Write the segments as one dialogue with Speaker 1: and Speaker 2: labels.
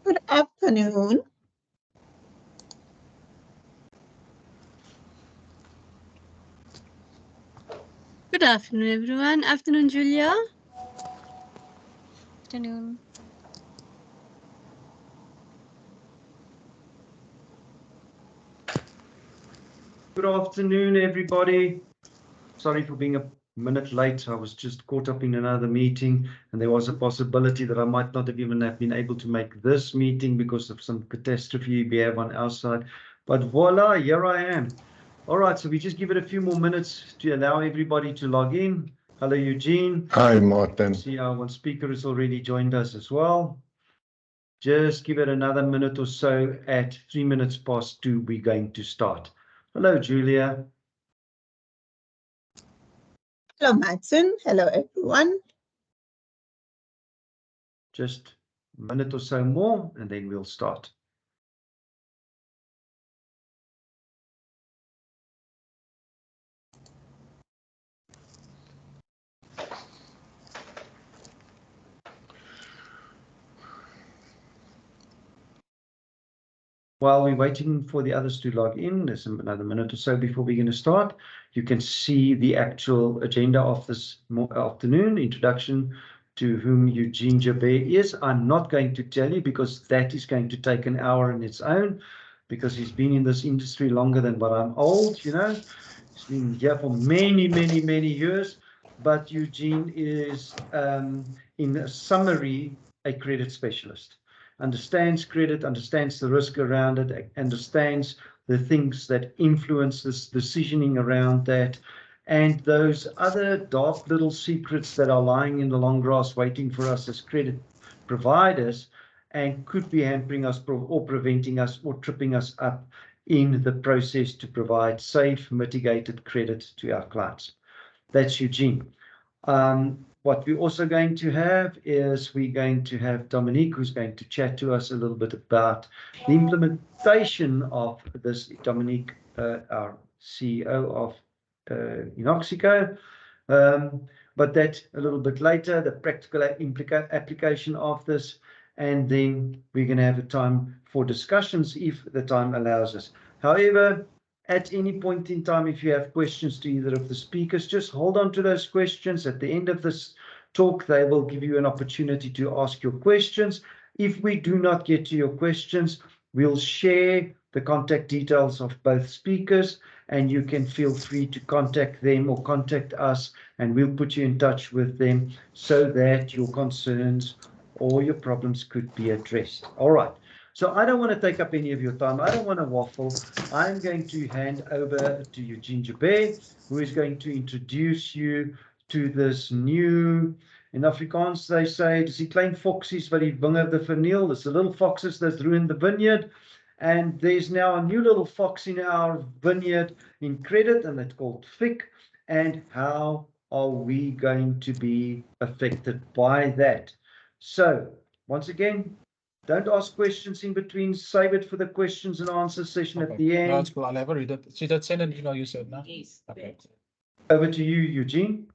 Speaker 1: Good afternoon.
Speaker 2: Good afternoon, everyone. Afternoon, Julia.
Speaker 3: Afternoon.
Speaker 4: Good afternoon, everybody. Sorry for being a minute late. I was just caught up in another meeting, and there was a possibility that I might not have even been able to make this meeting because of some catastrophe we have on our side. But voila, here I am. All right, so we just give it a few more minutes to allow everybody to log in. Hello, Eugene.
Speaker 5: Hi, Martin.
Speaker 4: See, our one speaker has already joined us as well. Just give it another minute or so. At 3 minutes past 2, we're going to start. Hello, Julia.
Speaker 1: Hello, Madsen. Hello, everyone.
Speaker 4: Just a minute or so more, and then we'll start. While we're waiting for the others to log in, there's another minute or so before we're going to start. You can see the actual agenda of this afternoon, introduction to whom Eugene Jabé is. I'm not going to tell you because that is going to take an hour on its own, because he's been in this industry longer than what I'm old, you know. He's been here for many, many, many years. But Eugene is, in a summary, a credit specialist. Understands credit, understands the risk around it, understands the things that influence this decisioning around that, and those other dark little secrets that are lying in the long grass waiting for us as credit providers and could be hampering us or preventing us or tripping us up in the process to provide safe, mitigated credit to our clients. That's Eugene. What we're also going to have is we're going to have Dominique, who's going to chat to us a little bit about the implementation of this. Dominique, our CEO of Inoxico, but that a little bit later, the practical application of this, and then we're going to have a time for discussions if the time allows us. However, at any point in time, if you have questions to either of the speakers, just hold on to those questions. At the end of this talk, they will give you an opportunity to ask your questions. If we do not get to your questions, we'll share the contact details of both speakers, and you can feel free to contact them or contact us, and we'll put you in touch with them so that your concerns or your problems could be addressed. All right. So I don't want to take up any of your time. I don't want to waffle. I'm going to hand over to Eugene Jabé, who is going to introduce you to this new, in Afrikaans they say, dis die klein foksies wat die wingerde verniel. It's the little foxes that ruined the vineyard. And there's now a new little fox in our vineyard in credit, and it's called FIC. And how are we going to be affected by that? So, once again, don't ask questions in between. Save it for the questions and answer session at the end.
Speaker 6: No, it's cool. I'll never read it. She did send an email, you said, no?
Speaker 3: Yes.
Speaker 6: Okay.
Speaker 4: Over to you, Eugene.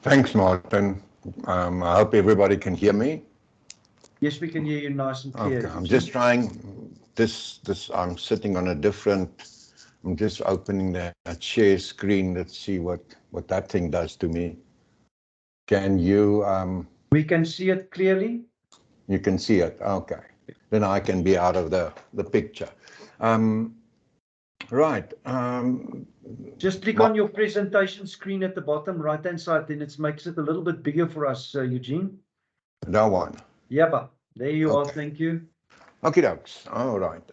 Speaker 5: Thanks, Martin. I hope everybody can hear me.
Speaker 4: Yes, we can hear you nice and clear.
Speaker 5: Okay, I'm just trying this. I'm sitting on a different. I'm just opening that share screen. Let's see what that thing does to me. Can you?
Speaker 4: We can see it clearly.
Speaker 5: You can see it. Okay. Then I can be out of the picture. Right.
Speaker 4: Just click on your presentation screen at the bottom right-hand side, then it makes it a little bit bigger for us, Eugene.
Speaker 5: That one.
Speaker 4: Yeah, there you are. Thank you.
Speaker 5: Okay, dokes. All right.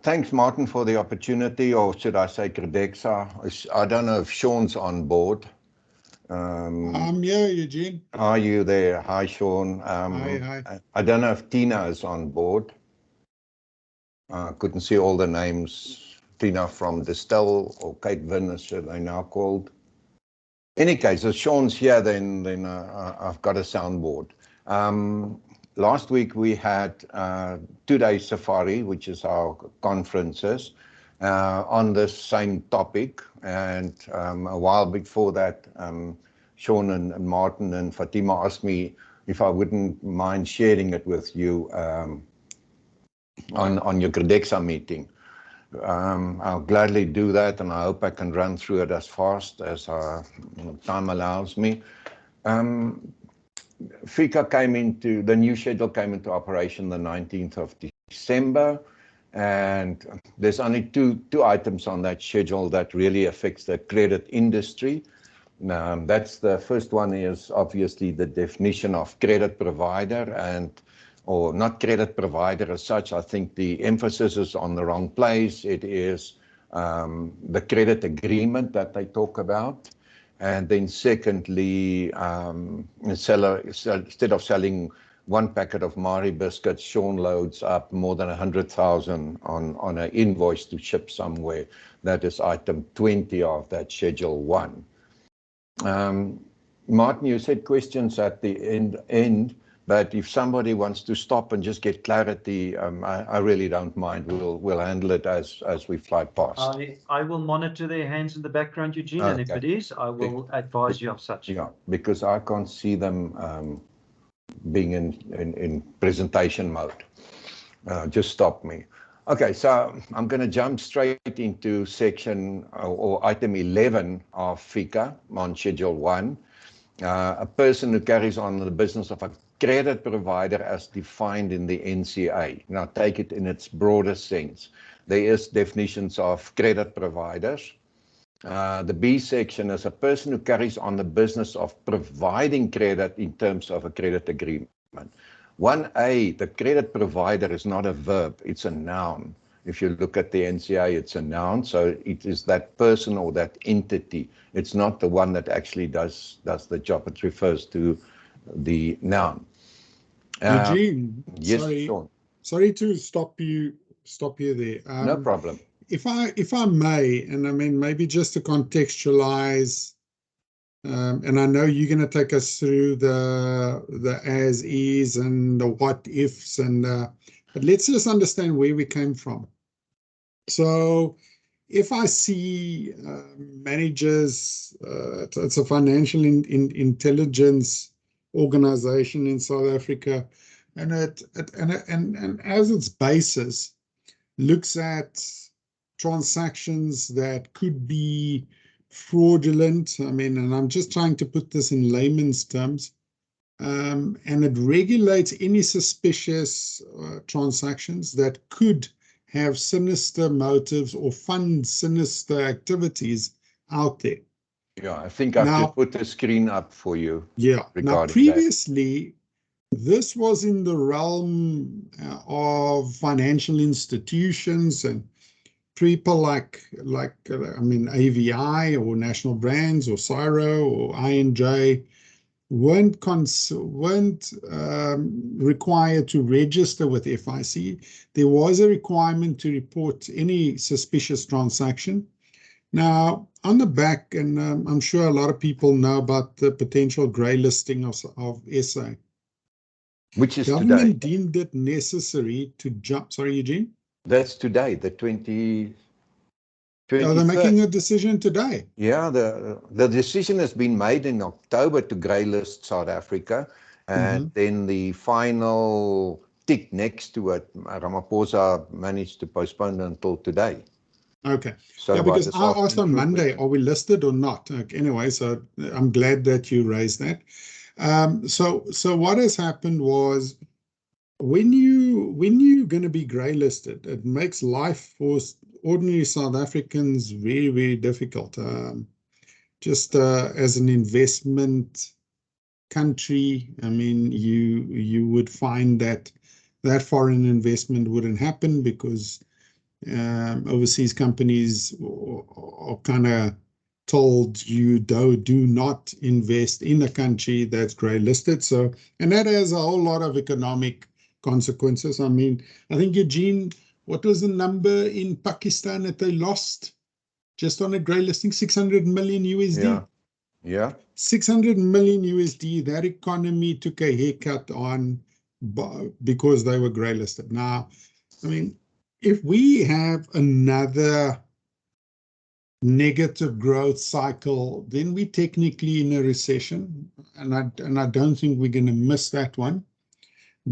Speaker 5: Thanks, Martin, for the opportunity, or should I say Credexa. I don't know if Sean's on board.
Speaker 7: I'm here, Eugene.
Speaker 5: Are you there? Hi, Sean.
Speaker 7: Hi.
Speaker 5: I don't know if Tina is on board. I couldn't see all the names. Tina from Distel or Kate Vin, as they now called. Any case, if Sean's here, then I've got a soundboard. Last week we had 2-day safari, which is our conferences, on this same topic. And a while before that, Sean and Martin and Fatima asked me, if I wouldn't mind sharing it with you on your Credexa meeting. I'll gladly do that, and I hope I can run through it as fast as time allows me. FICA the new schedule came into operation the 19th of December, and there's only two items on that schedule that really affects the credit industry. That's the first one is obviously the definition of credit provider, or not credit provider as such. I think the emphasis is on the wrong place. It is the credit agreement that they talk about. And then secondly, instead of selling one packet of Marie biscuits, Sean loads up more than 100,000 on an invoice to ship somewhere. That is item 20 of that Schedule 1. Martin, you said questions at the end, but if somebody wants to stop and just get clarity, I really don't mind. We'll handle it as we fly past.
Speaker 4: I will monitor their hands in the background, Eugene, and if it is, I will advise you of such.
Speaker 5: Yeah, because I can't see them being in presentation mode. Just stop me. Okay, so I'm going to jump straight into section or item 11 of FICA on Schedule 1. A person who carries on the business of a credit provider as defined in the NCA. Now take it in its broadest sense. There is definitions of credit providers. The B section is a person who carries on the business of providing credit in terms of a credit agreement. 1A, the credit provider is not a verb, it's a noun. If you look at the NCA, it's a noun, so it is that person or that entity. It's not the one that actually does the job. It refers to the noun.
Speaker 7: Eugene,
Speaker 5: yes, Sean.
Speaker 7: Sorry to stop you there.
Speaker 5: No problem.
Speaker 7: If I may, and I mean maybe just to contextualize, and I know you're going to take us through the as is and the what ifs, but let's just understand where we came from. So if I see managers, it's a financial intelligence organization in South Africa, and as its basis looks at transactions that could be fraudulent. I mean, and I'm just trying to put this in layman's terms, and it regulates any suspicious transactions that could have sinister motives or fund sinister activities out there.
Speaker 5: Yeah, I think I've just put the screen up for you.
Speaker 7: Yeah. Now, previously, this was in the realm of financial institutions and people like I mean, AVI or National Brands or Cyro or I&J weren't required to register with FIC. There was a requirement to report any suspicious transaction. Now, on the back, and I'm sure a lot of people know about the potential grey listing of SA.
Speaker 5: Which is
Speaker 7: Government
Speaker 5: today.
Speaker 7: deemed it necessary to jump. Sorry, Eugene?
Speaker 5: That's today, the 20.
Speaker 7: Oh, they're making a decision today.
Speaker 5: Yeah, the decision has been made in October to grey list South Africa, and then the final tick next to it, Ramaphosa managed to postpone until today.
Speaker 7: Okay.
Speaker 5: So
Speaker 7: yeah, because I asked on Monday, are we listed or not? Okay, anyway, so I'm glad that you raised that. So what has happened was when you're going to be grey listed, it makes life for ordinary South Africans very, very difficult. Just as an investment country, I mean, you would find that foreign investment wouldn't happen because overseas companies are kind of told you do not invest in a country that's grey listed. So, and that has a whole lot of economic consequences. I mean, I think, Eugene, what was the number in Pakistan that they lost just on a grey listing? 600 million USD.
Speaker 5: Yeah.
Speaker 7: 600 million USD. That economy took a haircut on because they were grey listed. Now, I mean, if we have another negative growth cycle, then we're technically in a recession, and I don't think we're going to miss that one.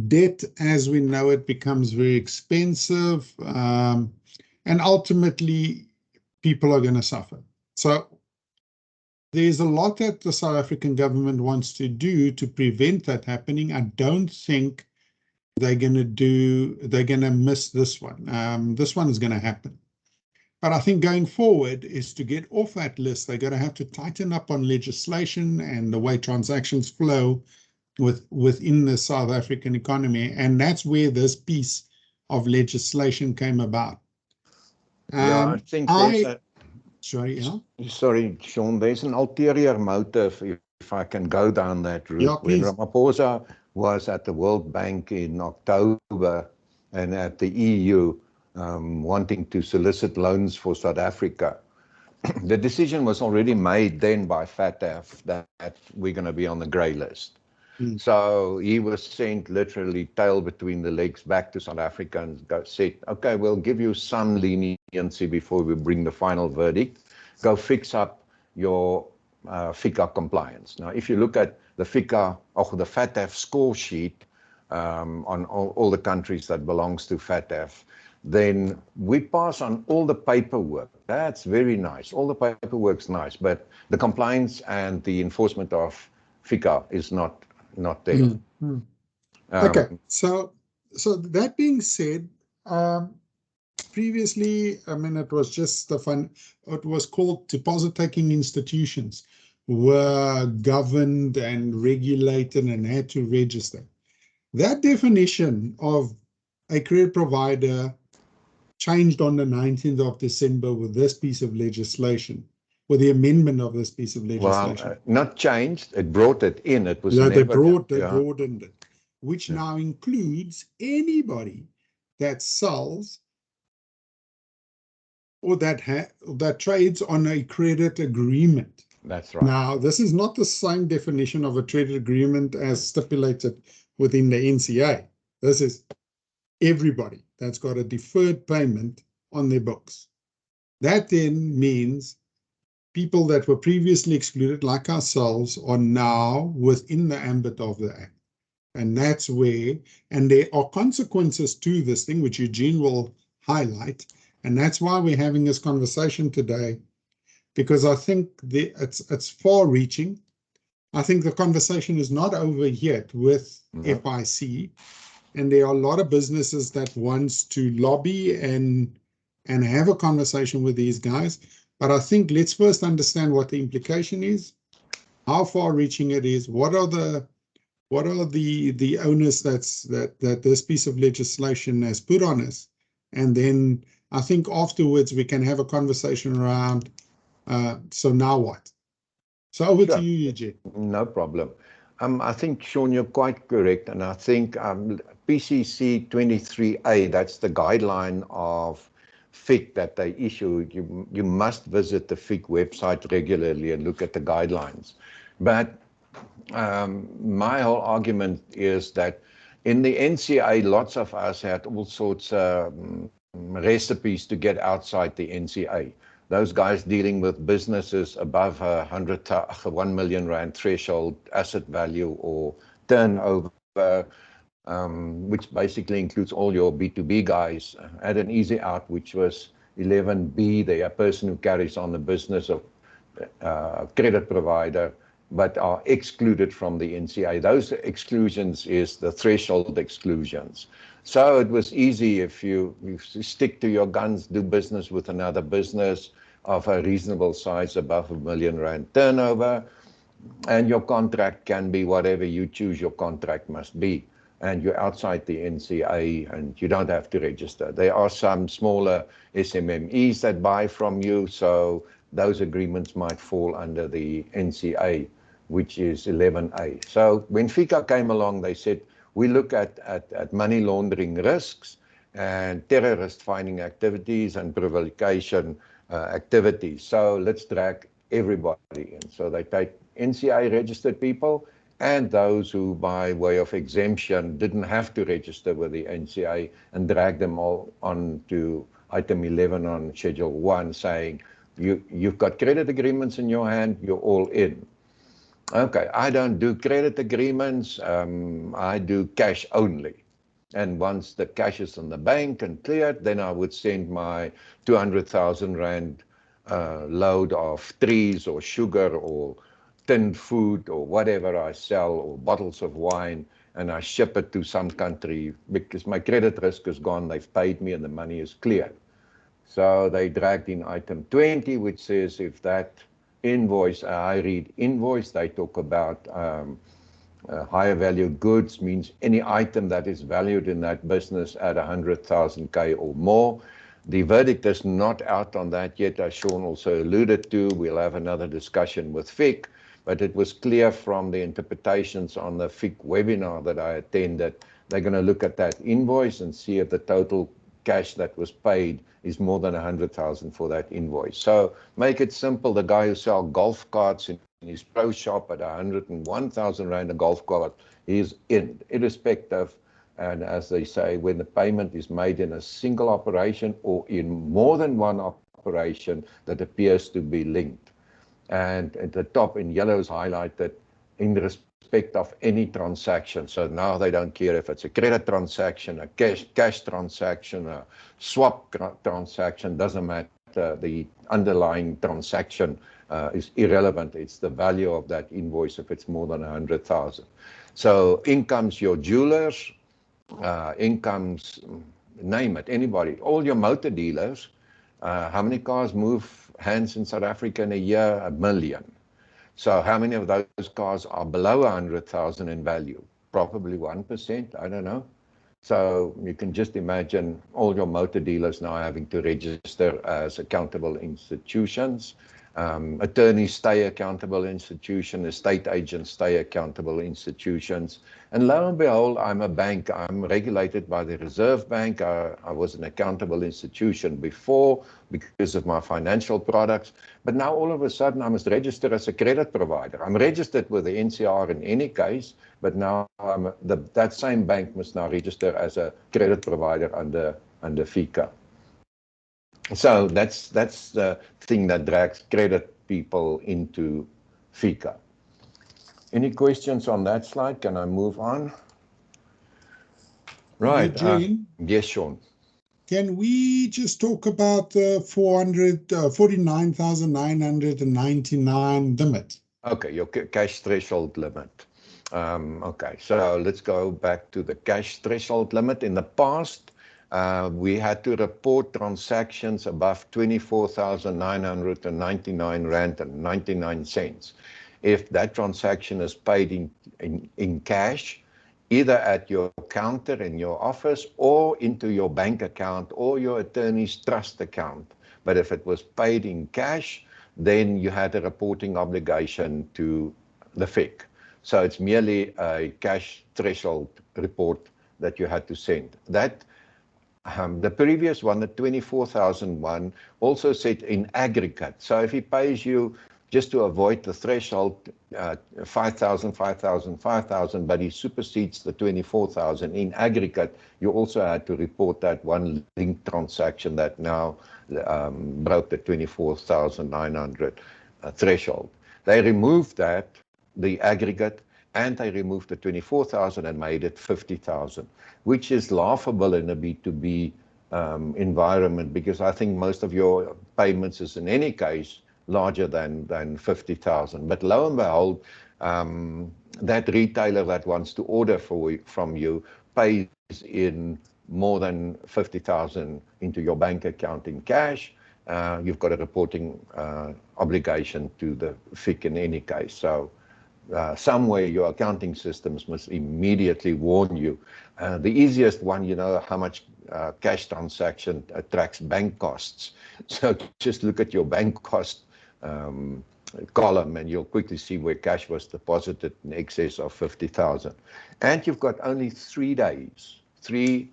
Speaker 7: Debt, as we know it, becomes very expensive, and ultimately people are going to suffer. So there's a lot that the South African government wants to do to prevent that happening. I don't think they're going to miss this one. This one is going to happen. But I think going forward is to get off that list, they're going to have to tighten up on legislation and the way transactions flow within the South African economy. And that's where this piece of legislation came about.
Speaker 5: Yeah, I think there's
Speaker 7: Sorry, yeah?
Speaker 5: Sorry, Sean, there's an ulterior motive, if I can go down that route.
Speaker 7: Yeah,
Speaker 5: When
Speaker 7: please.
Speaker 5: Ramaphosa was at the World Bank in October and at the EU, wanting to solicit loans for South Africa, the decision was already made then by FATF that we're going to be on the grey list. So he was sent literally tail between the legs back to South Africa and said, okay, we'll give you some leniency before we bring the final verdict. Go fix up your FICA compliance. Now, if you look at the FICA, or the FATF score sheet on all the countries that belongs to FATF, then we pass on all the paperwork. That's very nice. All the paperwork's nice, but the compliance and the enforcement of FICA is not there.
Speaker 7: Okay, so that being said, previously, I mean, it was just it was called deposit-taking institutions were governed and regulated and had to register. That definition of a credit provider changed on the 19th of December with this piece of legislation, with the amendment of this piece of legislation.
Speaker 5: Well, not changed, it brought it in. It was
Speaker 7: Yeah, they
Speaker 5: never...
Speaker 7: broadened it, which now includes anybody that sells or that trades on a credit agreement.
Speaker 5: That's right.
Speaker 7: Now, this is not the same definition of a credit agreement as stipulated within the NCA. This is everybody that's got a deferred payment on their books. That then means people that were previously excluded, like ourselves, are now within the ambit of the Act. And that's where, and there are consequences to this thing, which Eugene will highlight. And that's why we're having this conversation today, because I think it's far-reaching. I think the conversation is not over yet with FIC. And there are a lot of businesses that wants to lobby and have a conversation with these guys. But I think let's first understand what the implication is, how far-reaching it is, what are the onus that this piece of legislation has put on us, and then I think afterwards we can have a conversation around. So now what? So over to you, Eugene.
Speaker 5: No problem. I think, Sean, you're quite correct, and I think PCC 23A, that's the guideline of FIC that they issue. You must visit the FIC website regularly and look at the guidelines. But my whole argument is that in the NCA, lots of us had all sorts of recipes to get outside the NCA. Those guys dealing with businesses above 1 million rand threshold asset value or turnover, which basically includes all your B2B guys, had an easy out, which was 11B, they a person who carries on the business of credit provider, but are excluded from the NCA. Those exclusions is the threshold exclusions. So it was easy if you stick to your guns, do business with another business of a reasonable size above 1 million rand turnover, and your contract can be whatever you choose your contract must be. And you're outside the NCA and you don't have to register. There are some smaller SMMEs that buy from you, so those agreements might fall under the NCA, which is 11A. So when FICA came along, they said, we look at money laundering risks and terrorist fighting activities and prevarication activities. So let's drag everybody in. So they take NCA registered people and those who, by way of exemption, didn't have to register with the NCA and drag them all on to item 11 on Schedule 1, saying You've got credit agreements in your hand, you're all in. Okay, I don't do credit agreements, I do cash only. And once the cash is in the bank and cleared, then I would send my 200,000 Rand load of trees or sugar or tinned food or whatever I sell or bottles of wine, and I ship it to some country because my credit risk is gone, they've paid me and the money is cleared. So they dragged in item 20, which says if that invoice, I read invoice, they talk about higher value goods means any item that is valued in that business at 100,000 K or more. The verdict is not out on that yet, as Sean also alluded to. We'll have another discussion with FIC, but it was clear from the interpretations on the FIC webinar that I attended, they're going to look at that invoice and see if the total cash that was paid is more than 100,000 for that invoice. So make it simple. The guy who sells golf carts in his pro shop at 101,000 Rand a golf cart, he's in, irrespective. And as they say, when the payment is made in a single operation or in more than one operation that appears to be linked. And at the top in yellow is highlighted in respect of any transaction. So now they don't care if it's a credit transaction, a cash transaction, a swap transaction, doesn't matter. The underlying transaction is irrelevant. It's the value of that invoice if it's more than 100,000. So income's your jewelers, income's, name it, anybody, all your motor dealers. How many cars move hands in South Africa in a year? 1 million. So how many of those cars are below 100,000 in value? Probably 1%, I don't know. So you can just imagine all your motor dealers now having to register as accountable institutions. Attorneys stay accountable institutions, estate agents stay accountable institutions. And lo and behold, I'm a bank. I'm regulated by the Reserve Bank. I was an accountable institution before because of my financial products. But now all of a sudden I must register as a credit provider. I'm registered with the NCR in any case, but now that same bank must now register as a credit provider under FICA. So that's the thing that drags credit people into FICA. Any questions on that slide? Can I move on? Right.
Speaker 7: Eugene,
Speaker 5: yes, Sean.
Speaker 7: can we just talk about the 49,999 limit?
Speaker 5: Okay, your cash threshold limit. Okay, so let's go back to the cash threshold limit. In the past, we had to report transactions above 24,999 Rand and 99 cents. If that transaction is paid in cash, either at your counter in your office or into your bank account or your attorney's trust account. But if it was paid in cash, then you had a reporting obligation to the FIC. So it's merely a cash threshold report that you had to send. That the previous one, the 24,001, also said in aggregate. So if he pays you, just to avoid the threshold, 5,000, 5,000, 5,000, but he supersedes the 24,000 in aggregate, you also had to report that one linked transaction that now broke the 24,900 threshold. They removed that, the aggregate, and they removed the 24,000 and made it 50,000, which is laughable in a B2B environment, because I think most of your payments is in any case larger than 50,000. But lo and behold, that retailer that wants to order from you pays in more than 50,000 into your bank account in cash. You've got a reporting obligation to the FIC in any case. So somewhere your accounting systems must immediately warn you. The easiest one, you know, how much cash transaction attracts bank costs. So just look at your bank cost column and you'll quickly see where cash was deposited in excess of 50,000. And you've got only 3 days to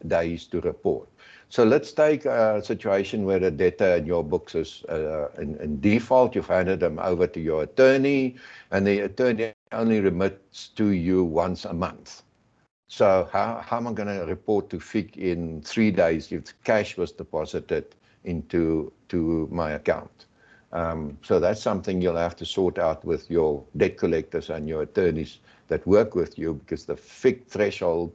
Speaker 5: report. So let's take a situation where the debtor in your books is in default. You've handed them over to your attorney, and the attorney only remits to you once a month. So how am I going to report to FIC in 3 days if cash was deposited into my account? So that's something you'll have to sort out with your debt collectors and your attorneys that work with you, because the FIC threshold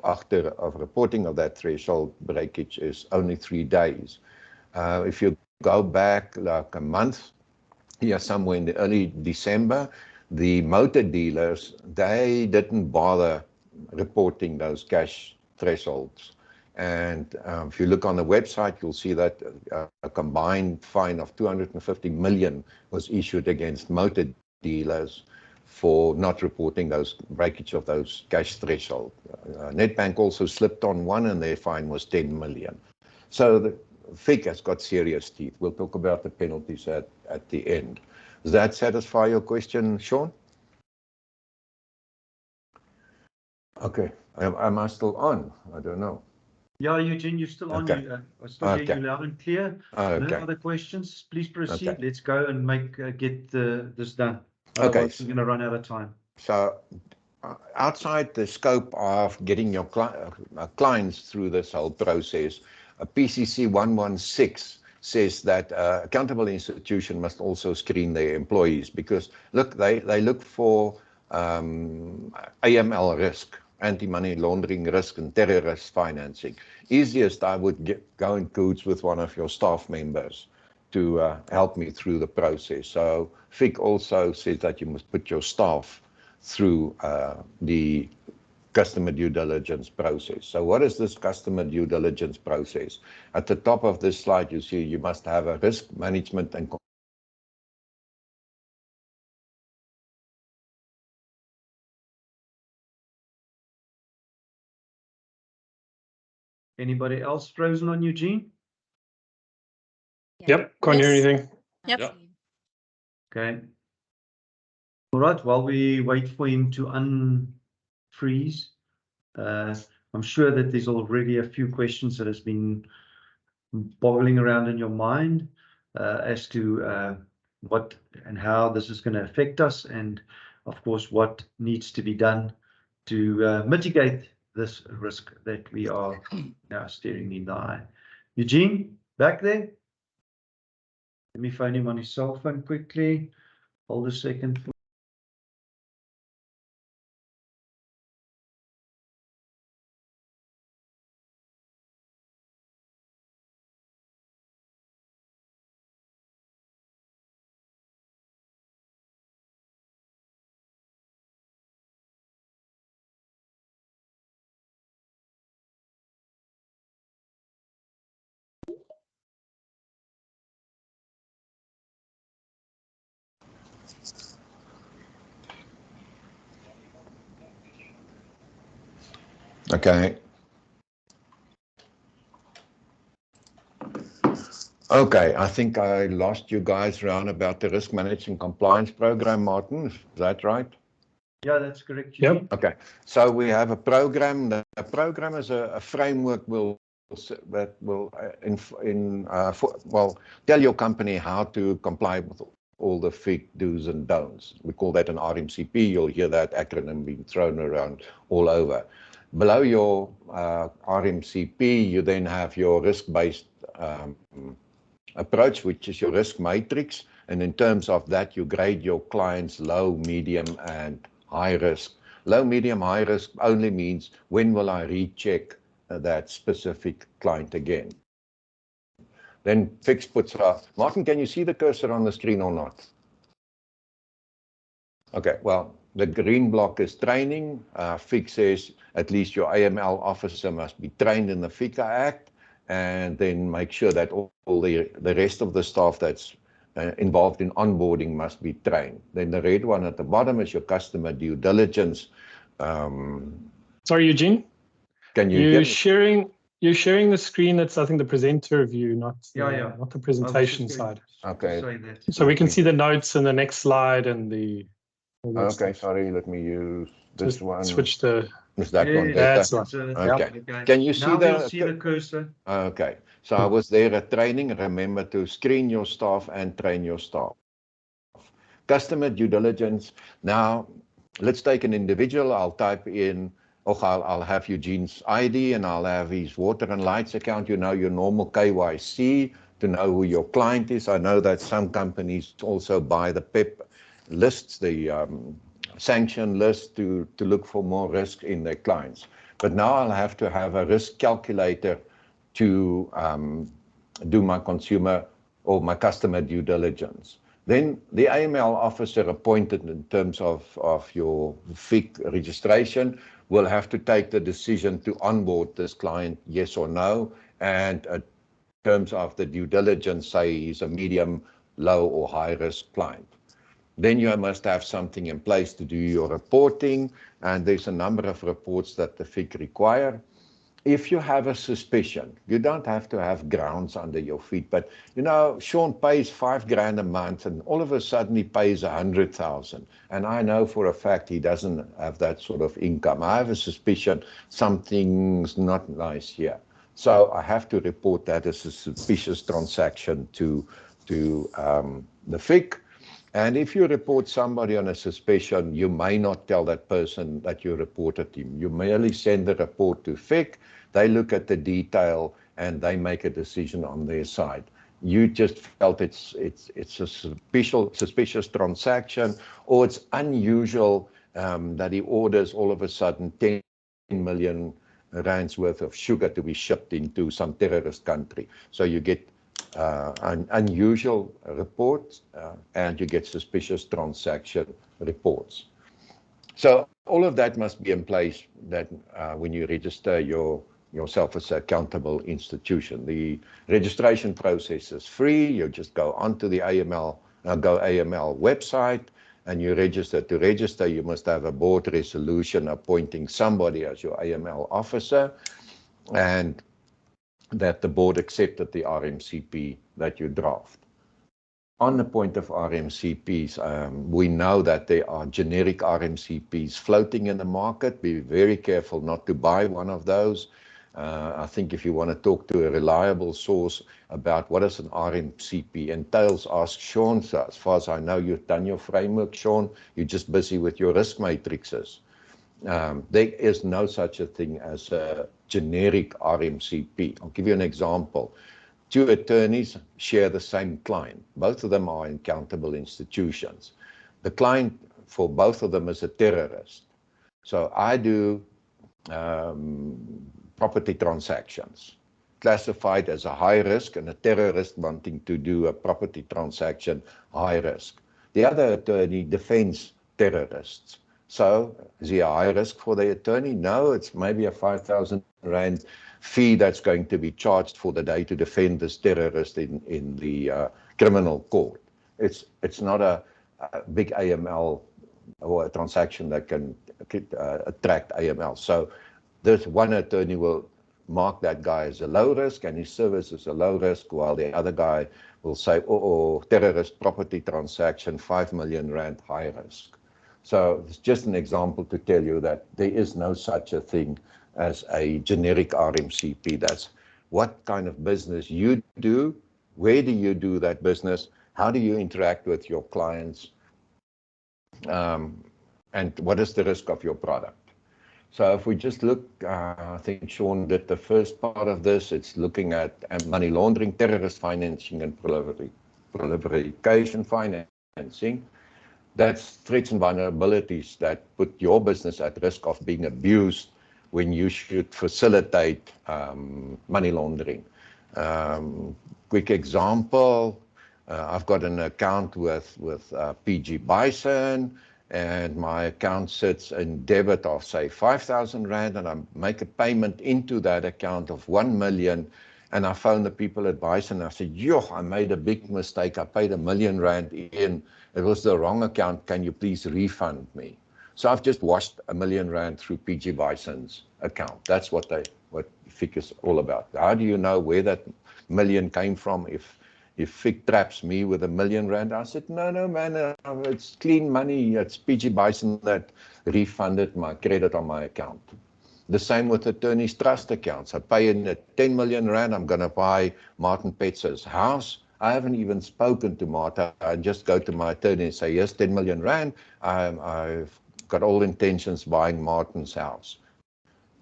Speaker 5: after of reporting of that threshold breakage is only 3 days. If you go back like a month, here somewhere in the early December, the motor dealers, they didn't bother reporting those cash thresholds. And if you look on the website, you'll see that a combined fine of 250 million was issued against motor dealers for not reporting those breakage of those cash threshold. Nedbank also slipped on one, and their fine was 10 million. So the FIC has got serious teeth. We'll talk about the penalties at the end. Does that satisfy your question, Sean? Okay. Am I still on? I don't know.
Speaker 4: Yeah, Eugene, you're still on.
Speaker 5: Okay.
Speaker 4: I still hear you loud and clear.
Speaker 5: Okay.
Speaker 4: No other questions? Please proceed.
Speaker 5: Okay.
Speaker 4: Let's go and get this done.
Speaker 5: Okay.
Speaker 4: Otherwise, we're going to run out of time.
Speaker 5: So outside the scope of getting your clients through this whole process, PCC 116 says that accountable institution must also screen their employees, because look, they look for AML risk, anti-money laundering risk, and terrorist financing. Easiest, I would go in cahoots with one of your staff members to help me through the process. So FIC also says that you must put your staff through the customer due diligence process. So what is this customer due diligence process? At the top of this slide, you see you must have a risk management and
Speaker 4: Anybody else frozen on Eugene?
Speaker 6: Yep, can't hear
Speaker 2: Yes.
Speaker 6: anything.
Speaker 2: Yep.
Speaker 6: Yeah.
Speaker 4: Okay. All right, while we wait for him to unfreeze, I'm sure that there's already a few questions that has been boggling around in your mind as to what and how this is going to affect us, and of course what needs to be done to mitigate this risk that we are now staring in the eye. Eugene, back there? Let me phone him on his cell phone quickly. Hold a second.
Speaker 5: okay. Okay, I think I lost you guys around about the risk management compliance program, Martin. Is that right?
Speaker 4: Yeah, that's correct, Eugene.
Speaker 6: Yep.
Speaker 5: Okay, so we have a program. A program is a framework that will tell your company how to comply with all the FIC do's and don'ts. We call that an RMCP. You'll hear that acronym being thrown around all over. Below your RMCP, you then have your risk-based approach, which is your risk matrix. And in terms of that, you grade your clients low, medium, and high risk. Low, medium, high risk only means when will I recheck that specific client again. Then FIX puts out. Martin, can you see the cursor on the screen or not? Okay, well, the green block is training. FIX says at least your AML officer must be trained in the FICA Act, and then make sure that all the rest of the staff that's involved in onboarding must be trained. Then the red one at the bottom is your customer due diligence.
Speaker 6: Sorry, Eugene.
Speaker 5: Can you hear me?
Speaker 6: You're sharing the screen. That's, I think, the presenter view, not
Speaker 4: Yeah.
Speaker 6: the presentation side.
Speaker 5: Okay.
Speaker 6: So we can see the notes in the next slide and the.
Speaker 5: Okay, sorry. Let me use this
Speaker 6: Just
Speaker 5: one.
Speaker 6: switch the.
Speaker 5: Is that one better?
Speaker 6: That's one.
Speaker 5: Okay. Can you see
Speaker 4: now we'll see the cursor.
Speaker 5: Okay. So I was there at training. Remember to screen your staff and train your staff. Customer due diligence. Now, let's take an individual. I'll type in, I'll have Eugene's ID and I'll have his water and lights account. You know, your normal KYC. to know who your client is. I know that some companies also buy the PEP lists, the sanction list to look for more risk in their clients. But now I'll have to have a risk calculator to do my consumer or my customer due diligence. Then the AML officer appointed in terms of your FIC registration will have to take the decision to onboard this client, yes or no, and in terms of the due diligence, say he's a medium, low or high risk client. Then you must have something in place to do your reporting, and there's a number of reports that the FIC require. If you have a suspicion, you don't have to have grounds under your feet, but you know, Sean pays $5,000 a month and all of a sudden he pays 100,000. And I know for a fact he doesn't have that sort of income. I have a suspicion something's not nice here. So I have to report that as a suspicious transaction to the FIC. And if you report somebody on a suspicion, you may not tell that person that you reported him. You merely send the report to FIC. They look at the detail and they make a decision on their side. You just felt it's a suspicious transaction, or it's unusual that he orders all of a sudden 10 million rands worth of sugar to be shipped into some terrorist country. So you get an unusual report and you get suspicious transaction reports. So all of that must be in place that when you register yourself as an accountable institution. The registration process is free. You just go onto the AML website and you register. To register, you must have a board resolution appointing somebody as your AML officer, and that the board accepted the RMCP that you draft. On the point of RMCPs, we know that there are generic RMCPs floating in the market. Be very careful not to buy one of those. I think if you want to talk to a reliable source about what does an RMCP entails, ask Sean. So as far as I know, you've done your framework, Sean. You're just busy with your risk matrices. There is no such a thing as a generic RMCP. I'll give you an example. Two attorneys share the same client. Both of them are accountable institutions. The client for both of them is a terrorist. So I do property transactions, classified as a high risk, and a terrorist wanting to do a property transaction, high risk. The other attorney defends terrorists. So is he a high risk for the attorney? No, it's maybe a 5,000 rand fee that's going to be charged for the day to defend this terrorist in the criminal court. It's not a big AML or a transaction that can attract AML. So this one attorney will mark that guy as a low risk and his service is a low risk, while the other guy will say, oh, terrorist property transaction, 5 million rand high risk. So it's just an example to tell you that there is no such a thing as a generic RMCP. That's what kind of business you do, where do you do that business, how do you interact with your clients, and what is the risk of your product. So if we just look, I think Sean did the first part of this, it's looking at money laundering, terrorist financing, and proliferation financing. That's threats and vulnerabilities that put your business at risk of being abused when you should facilitate money laundering. Quick example, I've got an account with PG Bison, and my account sits in debit of say 5,000 rand, and I make a payment into that account of 1 million, and I phone the people at Bison and I said, yo, I made a big mistake, I paid 1 million rand in, it was the wrong account, can you please refund me? So I've just washed 1 million rand through PG Bison's account. That's what FIC is all about. How do you know where that million came from? If FIC traps me with 1 million rand, I said, no, man, it's clean money. It's PG Bison that refunded my credit on my account. The same with attorney's trust accounts. I pay in 10 million rand, I'm going to buy Martin Petzer's house. I haven't even spoken to Martha. I just go to my attorney and say, yes, 10 million rand. I've got all intentions buying Martin's house.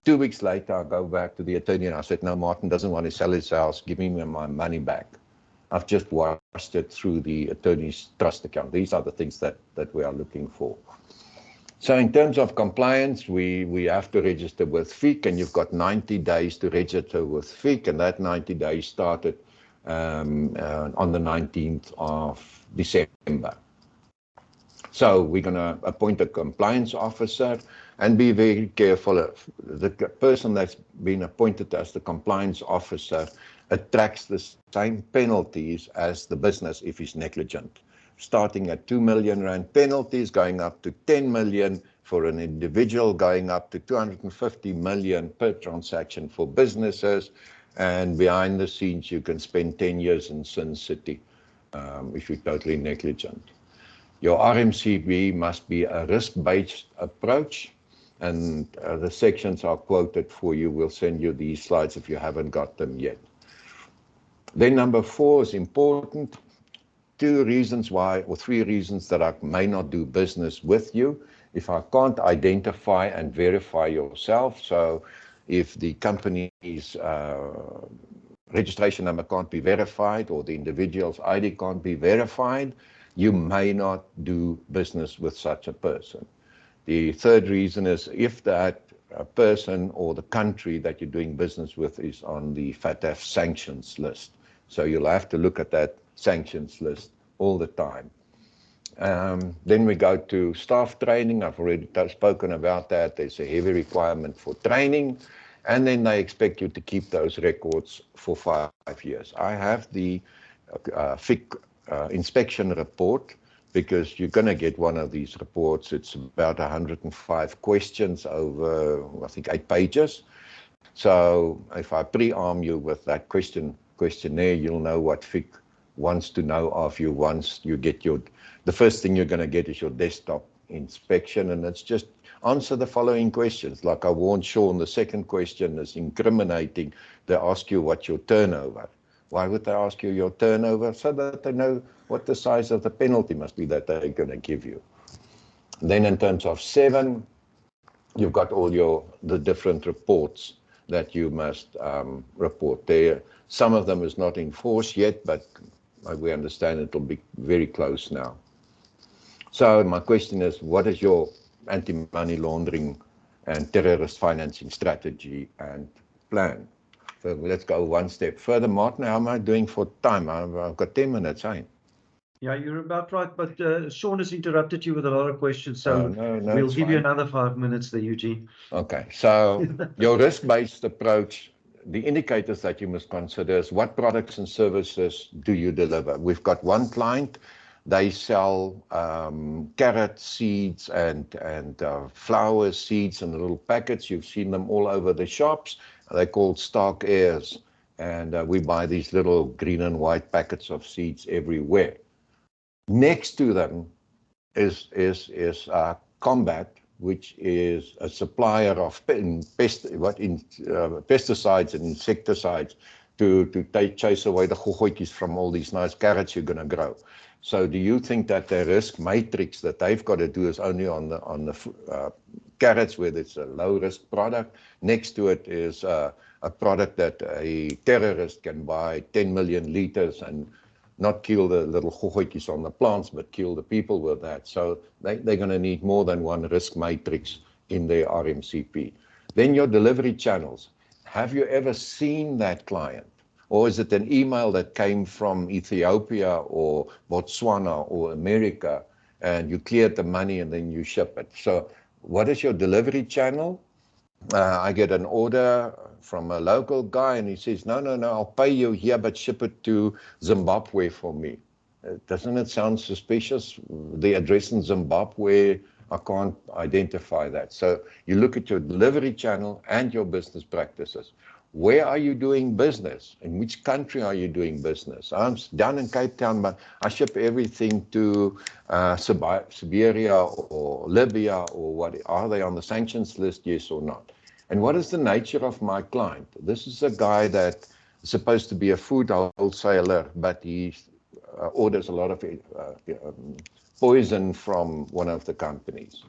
Speaker 5: 2 weeks later, I go back to the attorney and I said, no, Martin doesn't want to sell his house. Give me my money back. I've just washed it through the attorney's trust account. These are the things that we are looking for. So in terms of compliance, we have to register with FIC, and you've got 90 days to register with FIC, and that 90 days started on the 19th of December. So we're going to appoint a compliance officer and be very careful. The person that's been appointed as the compliance officer attracts the same penalties as the business if he's negligent, starting at 2 million rand penalties, going up to 10 million for an individual, going up to 250 million per transaction for businesses. And behind the scenes, you can spend 10 years in Sin City if you're totally negligent. Your RMCB must be a risk-based approach, and the sections are quoted for you. We'll send you these slides if you haven't got them yet. Then number 4 is important. 2 reasons why, or 3 reasons that I may not do business with you if I can't identify and verify yourself. So if the company's registration number can't be verified or the individual's ID can't be verified, you may not do business with such a person. The 3rd reason is if that person or the country that you're doing business with is on the FATF sanctions list. So you'll have to look at that sanctions list all the time. Then we go to staff training. I've already spoken about that. There's a heavy requirement for training, and then they expect you to keep those records for 5 years. I have the FIC inspection report, because you're going to get one of these reports. It's about 105 questions over, I think, 8 pages. So if I pre-arm you with that questionnaire, you'll know what FIC wants to know of you once you get the first thing you're going to get is your desktop inspection, and it's just answer the following questions. Like I warned Sean, the second question is incriminating. They ask you what's your turnover. Why would they ask you your turnover? So that they know what the size of the penalty must be that they're going to give you. Then in terms of 7, you've got all the different reports that you must report there. Some of them is not in force yet, but we understand it'll be very close now. So my question is, what is your anti-money laundering and terrorist financing strategy and plan? So let's go one step further. Martin, how am I doing for time? I've got 10 minutes, eh?
Speaker 4: Yeah, you're about right, but Sean has interrupted you with a lot of questions, so
Speaker 5: no,
Speaker 4: we'll give you another 5 minutes there, Eugene.
Speaker 5: Okay, so your risk-based approach, the indicators that you must consider is what products and services do you deliver? We've got one client, they sell carrot seeds and flower seeds in little packets. You've seen them all over the shops. They're called Stark Airs, and we buy these little green and white packets of seeds everywhere. Next to them is Combat, which is a supplier of pesticides and insecticides to chase away the gogoitjies from all these nice carrots you're going to grow. So do you think that the risk matrix that they've got to do is only on the carrots, where it's a low risk product? Next to it is a product that a terrorist can buy 10 million liters and not kill the little gogoitjies on the plants, but kill the people with that. So they're going to need more than one risk matrix in their RMCP. Then your delivery channels. Have you ever seen that client? Or is it an email that came from Ethiopia or Botswana or America, and you cleared the money and then you ship it? So what is your delivery channel? I get an order from a local guy and he says, no, I'll pay you here, but ship it to Zimbabwe for me. Doesn't it sound suspicious? The address in Zimbabwe, I can't identify that. So you look at your delivery channel and your business practices. Where are you doing business? In which country are you doing business? I'm down in Cape Town, but I ship everything to Siberia or Libya, or what? Are they on the sanctions list, yes or not? And what is the nature of my client? This is a guy that is supposed to be a food wholesaler, but he orders a lot of poison from one of the companies.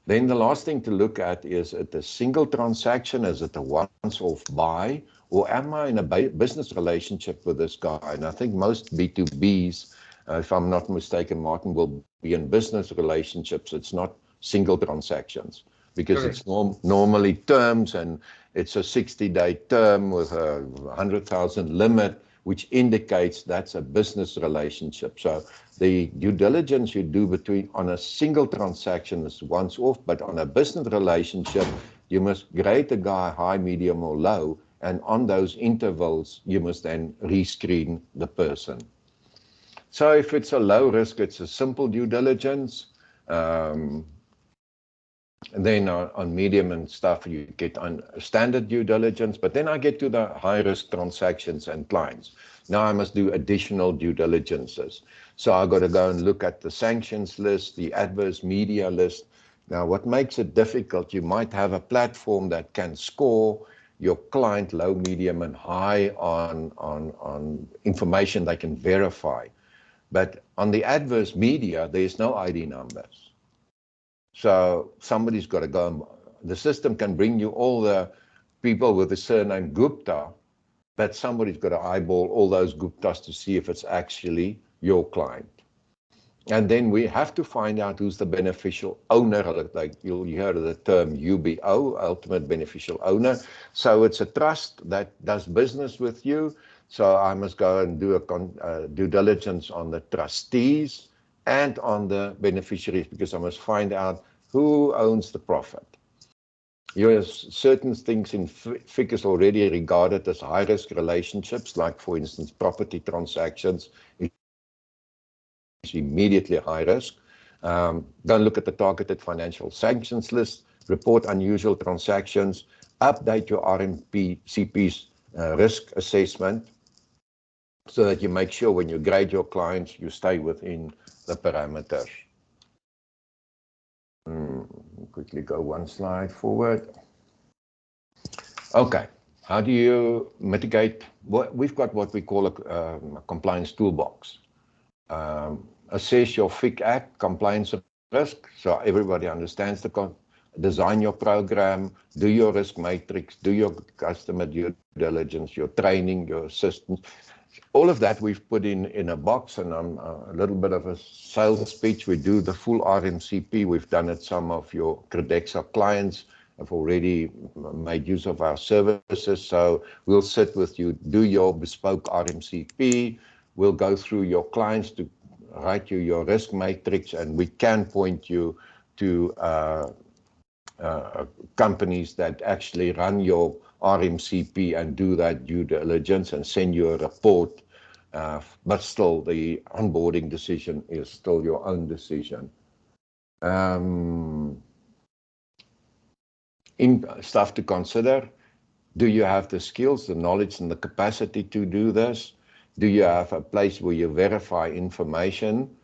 Speaker 5: Then the last thing to look at, is it a single transaction? Is it a once-off buy? or am I in a business relationship with this guy? And I think most B2Bs, if I'm not mistaken, Martin, will be in business relationships. It's not single transactions, because
Speaker 4: Correct.
Speaker 5: it's normally terms, and it's a 60-day term with a 100,000 limit, which indicates that's a business relationship. So the due diligence you do on a single transaction is once off, but on a business relationship, you must grade the guy high, medium, or low, and on those intervals, you must then rescreen the person. So if it's a low risk, it's a simple due diligence. And then on medium and stuff, you get on standard due diligence, but then I get to the high risk transactions and clients. Now I must do additional due diligences. So I got to go and look at the sanctions list, the adverse media list. Now what makes it difficult, you might have a platform that can score your client low, medium, and high on information they can verify. But on the adverse media, there's no ID numbers. So somebody's got to go, and the system can bring you all the people with the surname Gupta, but somebody's got to eyeball all those Guptas to see if it's actually your client. And then we have to find out who's the beneficial owner. Like you'll hear the term UBO, ultimate beneficial owner. So it's a trust that does business with you. So I must go and do a due diligence on the trustees and on the beneficiaries, because I must find out who owns the profit. You have certain things in FIC is already regarded as high-risk relationships, like, for instance, property transactions is immediately high risk. Go and look at the targeted financial sanctions list, report unusual transactions, update your RMCP's risk assessment, so that you make sure when you grade your clients, you stay within the parameters. Quickly go one slide forward. Okay, how do you mitigate? We've got what we call a compliance toolbox. Assess your FIC Act compliance risk, so everybody understands design your program, do your risk matrix, do your customer due diligence, your training, your systems. All of that we've put in a box, and I'm a little bit of a sales speech. We do the full RMCP. We've done it. Some of your Credexa clients have already made use of our services. So we'll sit with you, do your bespoke RMCP. We'll go through your clients to write you your risk matrix, and we can point you to companies that actually run your RMCP and do that due diligence and send you a report, but still the onboarding decision is still your own decision. In stuff to consider, do you have the skills, the knowledge, and the capacity to do this? Do you have a place where you verify information?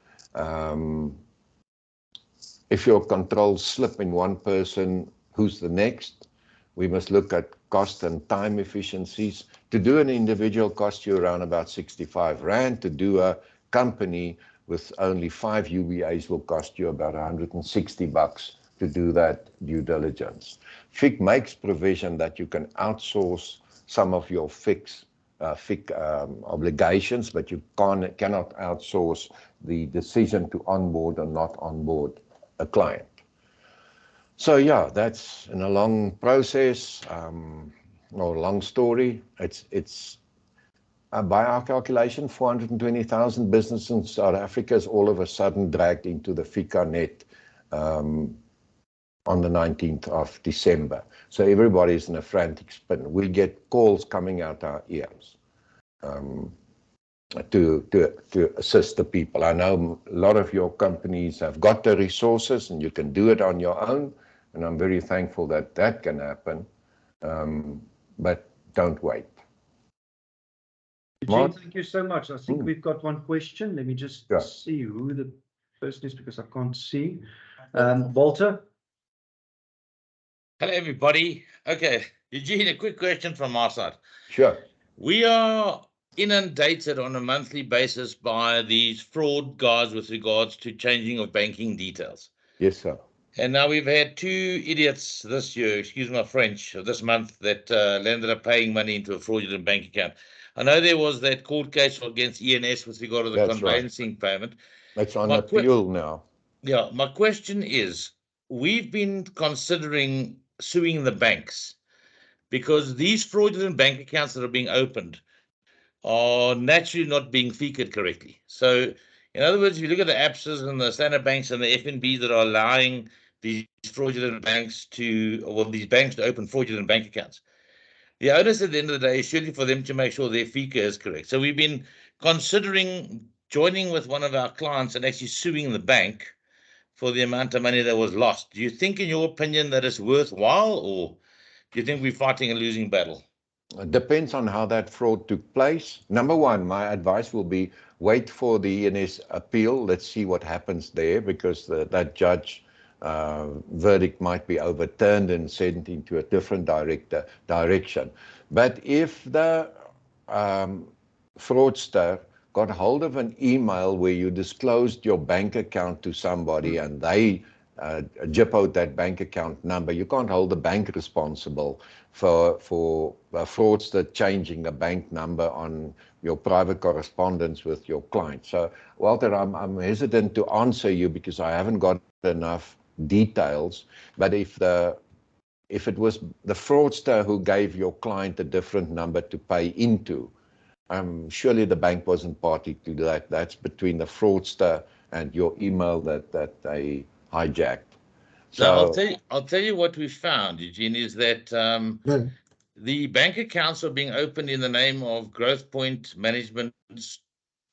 Speaker 5: If your controls slip in one person, who's the next? We must look at cost and time efficiencies. To do an individual costs you around about 65 Rand. To do a company with only 5 UBAs will cost you about 160 bucks to do that due diligence. FIC makes provision that you can outsource some of your FIC obligations, but you cannot outsource the decision to onboard or not onboard a client. So yeah, that's in a long process, or a long story. It's by our calculation, 420,000 businesses in South Africa is all of a sudden dragged into the FICA net on the 19th of December. So everybody's in a frantic spin. We get calls coming out our ears to assist the people. I know a lot of your companies have got the resources and you can do it on your own. And I'm very thankful that that can happen, but don't wait.
Speaker 4: Eugene, thank you so much. I think we've got one question. Let me just see who the person is, because I can't see. Walter?
Speaker 3: Hello, everybody. Okay, Eugene, a quick question from our side.
Speaker 5: Sure.
Speaker 3: We are inundated on a monthly basis by these fraud guys with regards to changing of banking details.
Speaker 5: Yes, sir.
Speaker 3: And now we've had 2 idiots this year, excuse my French, this month that landed up paying money into a fraudulent bank account. I know there was that court case against ENS with regard to the
Speaker 5: That's right.
Speaker 3: conveyancing payment.
Speaker 5: It's on
Speaker 3: My
Speaker 5: appeal now.
Speaker 3: Yeah, my question is, we've been considering suing the banks because these fraudulent bank accounts that are being opened are naturally not being FICA'd correctly. So, in other words, if you look at the ABSAs and the Standard Banks and the FNB that are allowing these fraudulent banks to, or these banks to open fraudulent bank accounts, the onus at the end of the day is surely for them to make sure their FICA is correct. So we've been considering joining with one of our clients and actually suing the bank for the amount of money that was lost. Do you think, in your opinion, that it's worthwhile, or do you think we're fighting a losing battle?
Speaker 5: It depends on how that fraud took place. Number one, my advice will be wait for the ENS appeal. Let's see what happens there, because that judge verdict might be overturned and sent into a different direction. But if the fraudster got hold of an email where you disclosed your bank account to somebody and they jippoed that bank account number, you can't hold the bank responsible for a fraudster changing a bank number on your private correspondence with your client. So, Walter, I'm hesitant to answer you because I haven't got enough details. But if it was the fraudster who gave your client a different number to pay into, surely the bank wasn't party to that. That's between the fraudster and your email that they hijacked.
Speaker 3: So I'll tell you what we found, Eugene, is that the bank accounts are being opened in the name of Growth Point Management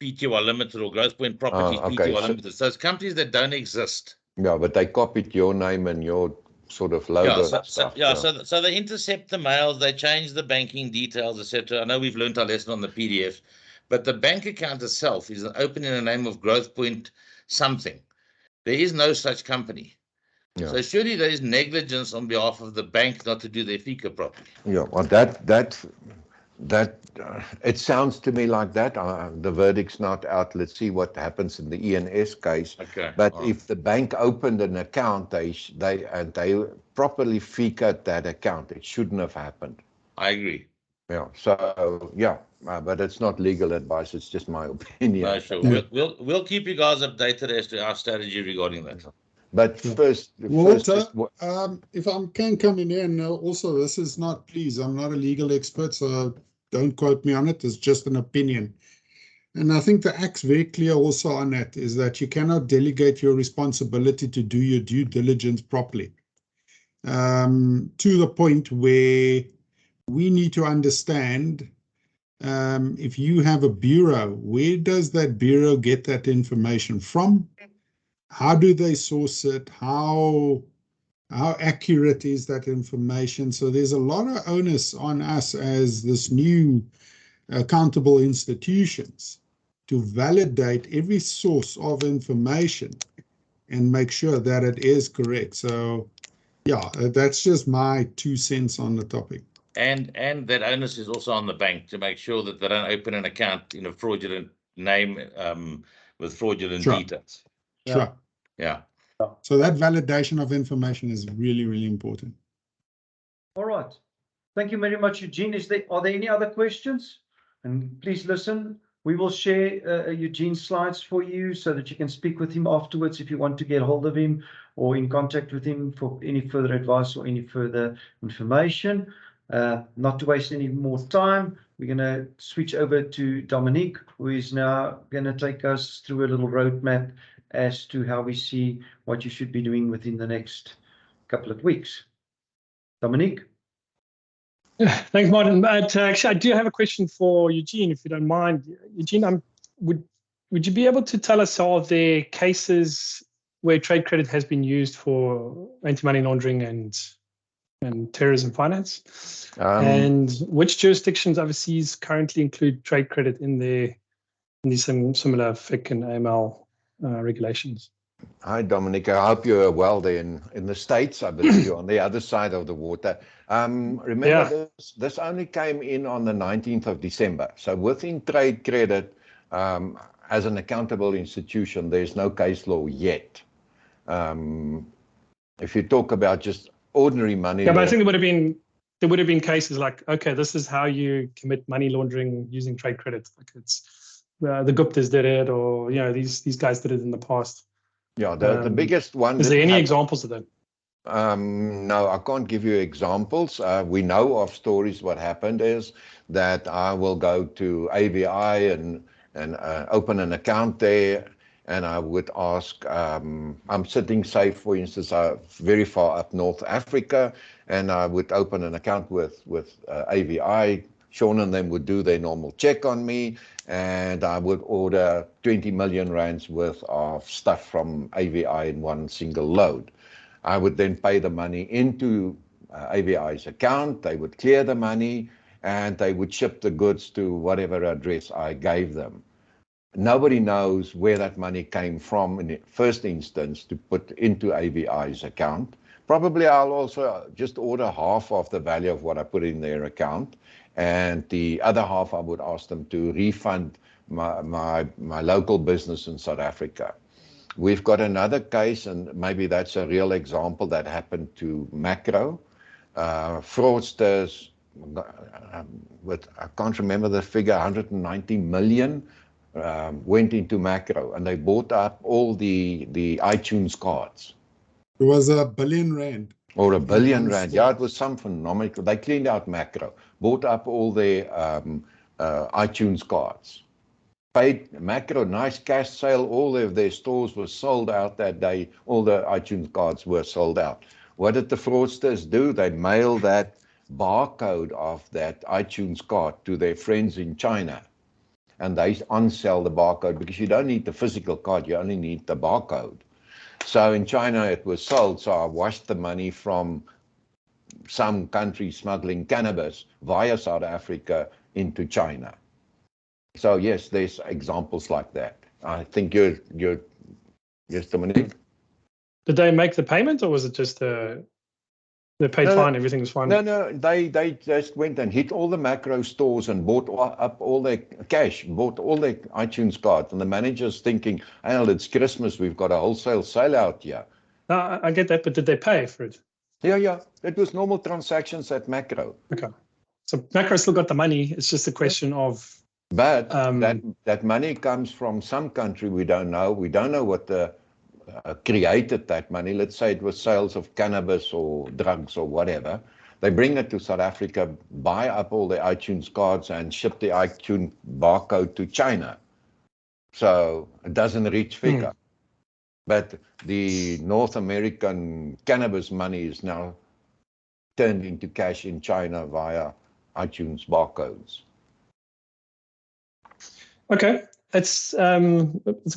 Speaker 3: Pty Limited or Growth Point Properties Pty Limited. So it's companies that don't exist.
Speaker 5: Yeah, but they copied your name and your sort of logo stuff.
Speaker 3: So they intercept the mails, they change the banking details, etc. I know we've learned our lesson on the PDF, but the bank account itself is open in the name of Growth Point something. There is no such company. Yeah. So surely there is negligence on behalf of the bank not to do their FICA properly.
Speaker 5: Yeah, well, that it sounds to me like that. The verdict's not out. Let's see what happens in the ENS case.
Speaker 3: Okay.
Speaker 5: But if the bank opened an account, they properly FICA'd that account, it shouldn't have happened.
Speaker 3: I agree.
Speaker 5: Yeah. So yeah, but it's not legal advice. It's just my opinion.
Speaker 3: No, sure. We'll keep you guys updated as to our strategy regarding that.
Speaker 5: But first,
Speaker 7: Walter, if I can come in here, and also this is not, please, I'm not a legal expert, so don't quote me on it. It's just an opinion. And I think the Act's very clear also on that, is that you cannot delegate your responsibility to do your due diligence properly. To the point where we need to understand, if you have a bureau, where does that bureau get that information from? How do they source it? How accurate is that information? So there's a lot of onus on us as this new accountable institutions to validate every source of information and make sure that it is correct. So yeah, that's just my 2 cents on the topic.
Speaker 3: And that onus is also on the bank to make sure that they don't open an account in a fraudulent name with fraudulent details.
Speaker 7: Sure.
Speaker 3: Yeah.
Speaker 7: So that validation of information is really, really important.
Speaker 4: All right. Thank you very much, Eugene. Are there any other questions? And please listen. We will share Eugene's slides for you so that you can speak with him afterwards if you want to get hold of him or in contact with him for any further advice or any further information. Not to waste any more time, we're going to switch over to Dominique, who is now going to take us through a little roadmap as to how we see what you should be doing within the next couple of weeks. Dominique?
Speaker 6: Thanks, Martin. But actually, I do have a question for Eugene, if you don't mind. Eugene, would you be able to tell us, are there cases where trade credit has been used for anti-money laundering and terrorism finance? And which jurisdictions overseas currently include trade credit in these similar FIC and AML regulations?
Speaker 5: Hi, Dominic. I hope you're well there in the States. I believe you're on the other side of the water. Remember, this only came in on the 19th of December. So within trade credit, as an accountable institution, there's no case law yet. If you talk about just ordinary money
Speaker 6: Yeah, but I
Speaker 5: laundering,
Speaker 6: think there would have been cases like, okay, this is how you commit money laundering using trade credit. Like it's the Guptas did it, or these guys did it in the past.
Speaker 5: yeah, the biggest one.
Speaker 6: Is there
Speaker 5: didn't
Speaker 6: any
Speaker 5: happen.
Speaker 6: examples of that?
Speaker 5: No, I can't give you examples. We know of stories. What happened is that I will go to AVI and open an account there, and I would ask, I'm sitting, say, for instance, very far up North Africa, and I would open an account with AVI. Sean and them would do their normal check on me, and I would order 20 million rands worth of stuff from AVI in one single load. I would then pay the money into AVI's account. They would clear the money, and they would ship the goods to whatever address I gave them. Nobody knows where that money came from in the first instance to put into AVI's account. Probably I'll also just order half of the value of what I put in their account, and the other half I would ask them to refund my local business in South Africa. We've got another case, and maybe that's a real example that happened to Macro. Fraudsters, I can't remember the figure, 190 million went into Macro, and they bought up all the iTunes cards.
Speaker 7: It was R1 billion.
Speaker 5: Or R1 billion. Yeah, it was some phenomenal. They cleaned out Macro, bought up all their iTunes cards. Paid Macro, nice cash sale, all of their stores were sold out that day, all the iTunes cards were sold out. What did the fraudsters do? They mailed that barcode of that iTunes card to their friends in China, and they unsell the barcode because you don't need the physical card, you only need the barcode. So in China it was sold, so I washed the money from some country smuggling cannabis via South Africa into China. So yes, there's examples like that. I think you're yes, Dominic.
Speaker 6: Did they make the payment, or was it just they paid fine, everything was fine?
Speaker 5: No, they just went and hit all the Macro stores and bought up all their cash, bought all their iTunes cards, and the manager's thinking, "Well, it's Christmas, we've got a wholesale sale out here."
Speaker 6: No, I get that, but did they pay for it?
Speaker 5: Yeah, it was normal transactions at Macro.
Speaker 6: Okay, so Macro still got the money. It's just a question of.
Speaker 5: But that money comes from some country we don't know. We don't know what created that money. Let's say it was sales of cannabis or drugs or whatever. They bring it to South Africa, buy up all the iTunes cards and ship the iTunes barcode to China. So it doesn't reach figure. But the North American cannabis money is now turned into cash in China via iTunes barcodes.
Speaker 6: Okay, it's a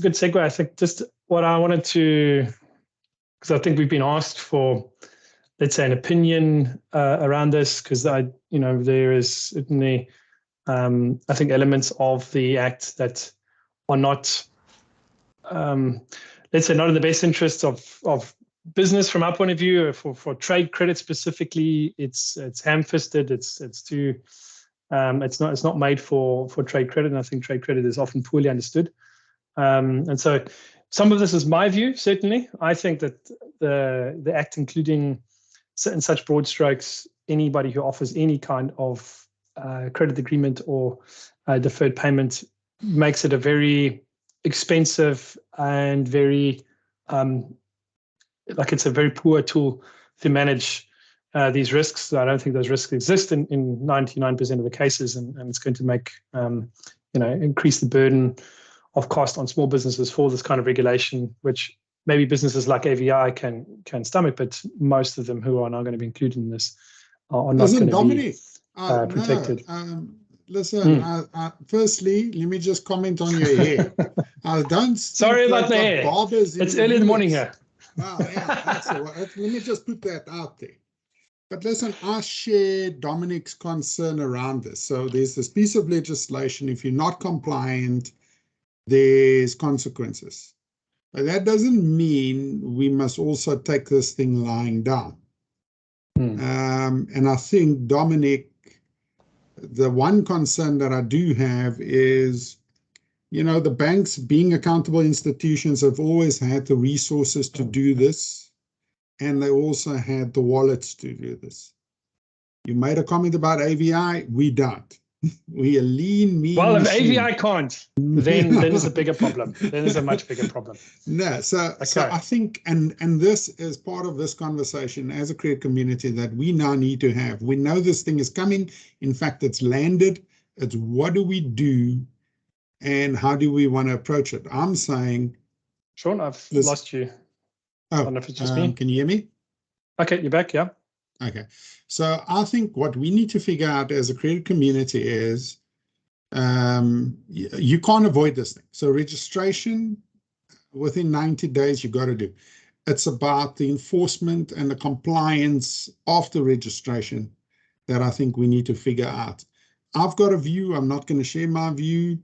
Speaker 6: good segue. I think just what I wanted to, because I think we've been asked for, let's say, an opinion around this, because there is certainly, I think, elements of the Act that are not, let's say, not in the best interests of business from our point of view. For trade credit specifically, it's ham-fisted. It's too. It's not made for trade credit, and I think trade credit is often poorly understood. And so some of this is my view, certainly. I think that the Act, including in such broad strokes, anybody who offers any kind of credit agreement or deferred payment makes it a very expensive and very, it's a very poor tool to manage these risks. I don't think those risks exist in 99% of the cases, and it's going to make increase the burden of cost on small businesses for this kind of regulation, which maybe businesses like AVI can stomach, but most of them who are now going to be included in this are not going to be protected.
Speaker 7: Listen, firstly, let me just comment on your hair. I don't.
Speaker 6: Sorry about the hair. It's early in the morning here.
Speaker 7: Yeah, that's all right. Let me just put that out there. But listen, I share Dominic's concern around this. So there's this piece of legislation. If you're not compliant, there's consequences. But that doesn't mean we must also take this thing lying down. And I think, Dominic, the one concern that I do have is, the banks, being accountable institutions, have always had the resources to do this. and they also had the wallets to do this. You made a comment about AVI. We don't. We are lean, mean
Speaker 6: Well, if
Speaker 7: machine.
Speaker 6: AVI can't, then there's a bigger problem. Then there's a much bigger problem.
Speaker 7: No, so
Speaker 6: Okay.
Speaker 7: I think, and this is part of this conversation as a credit community that we now need to have. We know this thing is coming. In fact, it's landed. It's what do we do, and how do we want to approach it? I'm saying,
Speaker 6: Sean, I've
Speaker 7: This-
Speaker 6: lost you. I don't know if it's just me.
Speaker 7: can you hear me?
Speaker 6: Okay, you're back, yeah.
Speaker 7: Okay, so I think what we need to figure out as a credit community is you can't avoid this thing. So registration within 90 days, you got to do. It's about the enforcement and the compliance after registration that I think we need to figure out. I've got a view. I'm not going to share my view.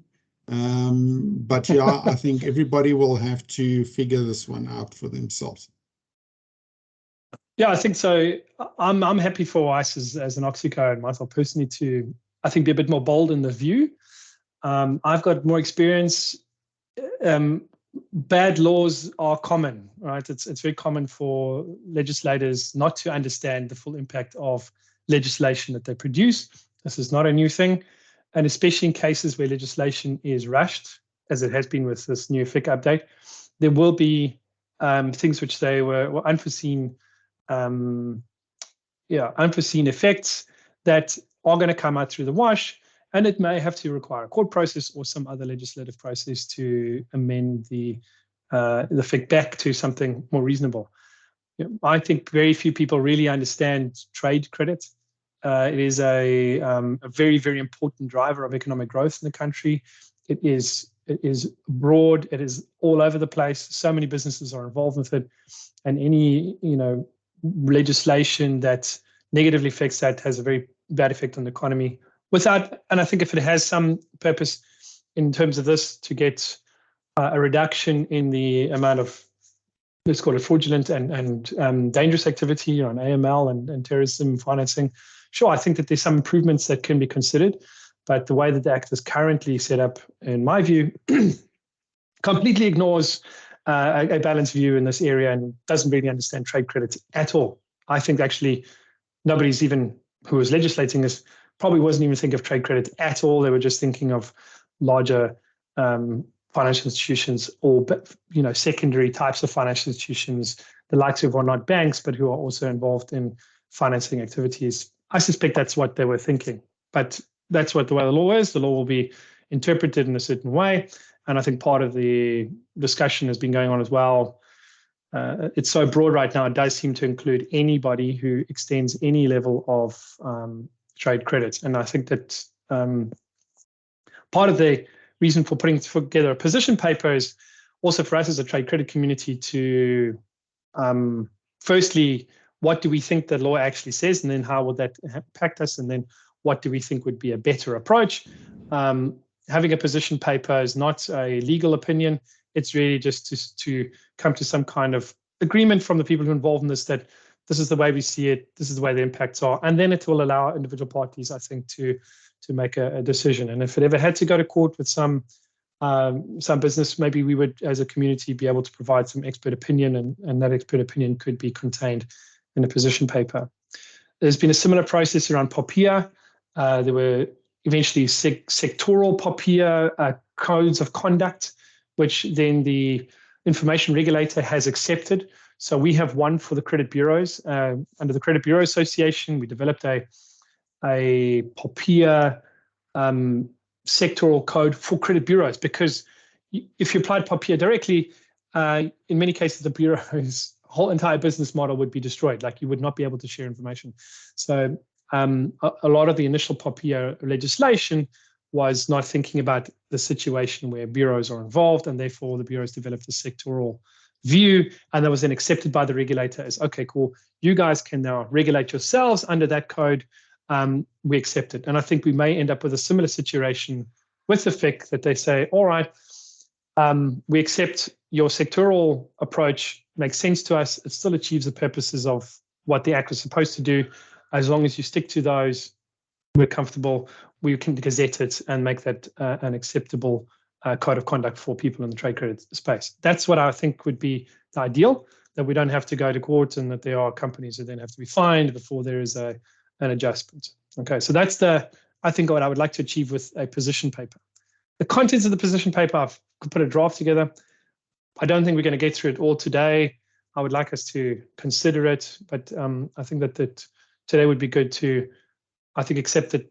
Speaker 7: But yeah, I think everybody will have to figure this one out for themselves.
Speaker 6: Yeah, I think so. I'm happy for ICE as an Oxyco and myself personally to, I think, be a bit more bold in the view. I've got more experience. Bad laws are common, right? It's very common for legislators not to understand the full impact of legislation that they produce. This is not a new thing. And especially in cases where legislation is rushed, as it has been with this new FIC update, there will be things which they were unforeseen unforeseen effects that are going to come out through the wash, and it may have to require a court process or some other legislative process to amend the FIC back to something more reasonable. I think very few people really understand trade credit. It is a very, very important driver of economic growth in the country. It is broad. It is all over the place. So many businesses are involved with it, and any legislation that negatively affects that has a very bad effect on the economy. And I think if it has some purpose in terms of this to get a reduction in the amount of, let's call it fraudulent and dangerous activity on AML and terrorism financing, sure, I think that there's some improvements that can be considered, but the way that the Act is currently set up, in my view, completely ignores a balanced view in this area and doesn't really understand trade credit at all. I think actually nobody's even who was legislating this probably wasn't even thinking of trade credit at all. They were just thinking of larger financial institutions or secondary types of financial institutions, the likes of who are not banks, but who are also involved in financing activities. I suspect that's what they were thinking, but that's what the way the law is. The law will be interpreted in a certain way. And I think part of the discussion has been going on as well. It's so broad right now, it does seem to include anybody who extends any level of trade credit. And I think that part of the reason for putting together a position paper is also for us as a trade credit community to, firstly, what do we think the law actually says, and then how will that impact us, and then what do we think would be a better approach? Having a position paper is not a legal opinion. It's really just to come to some kind of agreement from the people who are involved in this, that this is the way we see it, this is the way the impacts are, and then it will allow individual parties, I think, to make a decision. And if it ever had to go to court with some business, maybe we would, as a community, be able to provide some expert opinion, and that expert opinion could be contained in a position paper. There's been a similar process around POPIA. There were eventually sectoral POPIA codes of conduct, which then the information regulator has accepted. So we have one for the credit bureaus. Under the Credit Bureau Association, we developed a POPIA sectoral code for credit bureaus, because if you applied POPIA directly, in many cases, the bureau's whole entire business model would be destroyed. Like, you would not be able to share information. So a lot of the initial POPIA legislation was not thinking about the situation where bureaus are involved, and therefore the bureaus developed a sectoral view, and that was then accepted by the regulator as, okay, cool, you guys can now regulate yourselves under that code. We accept it. And I think we may end up with a similar situation with the FIC, that they say, all right, we accept your sectoral approach, makes sense to us. It still achieves the purposes of what the Act was supposed to do. As long as you stick to those, we're comfortable. We can gazette it and make that an acceptable code of conduct for people in the trade credit space. That's what I think would be the ideal. that we don't have to go to court and that there are companies that then have to be fined before there is an adjustment. Okay, so that's I think what I would like to achieve with a position paper. The contents of the position paper, I've put a draft together. I don't think we're going to get through it all today. I would like us to consider it, but I think that today would be good to, I think, accept that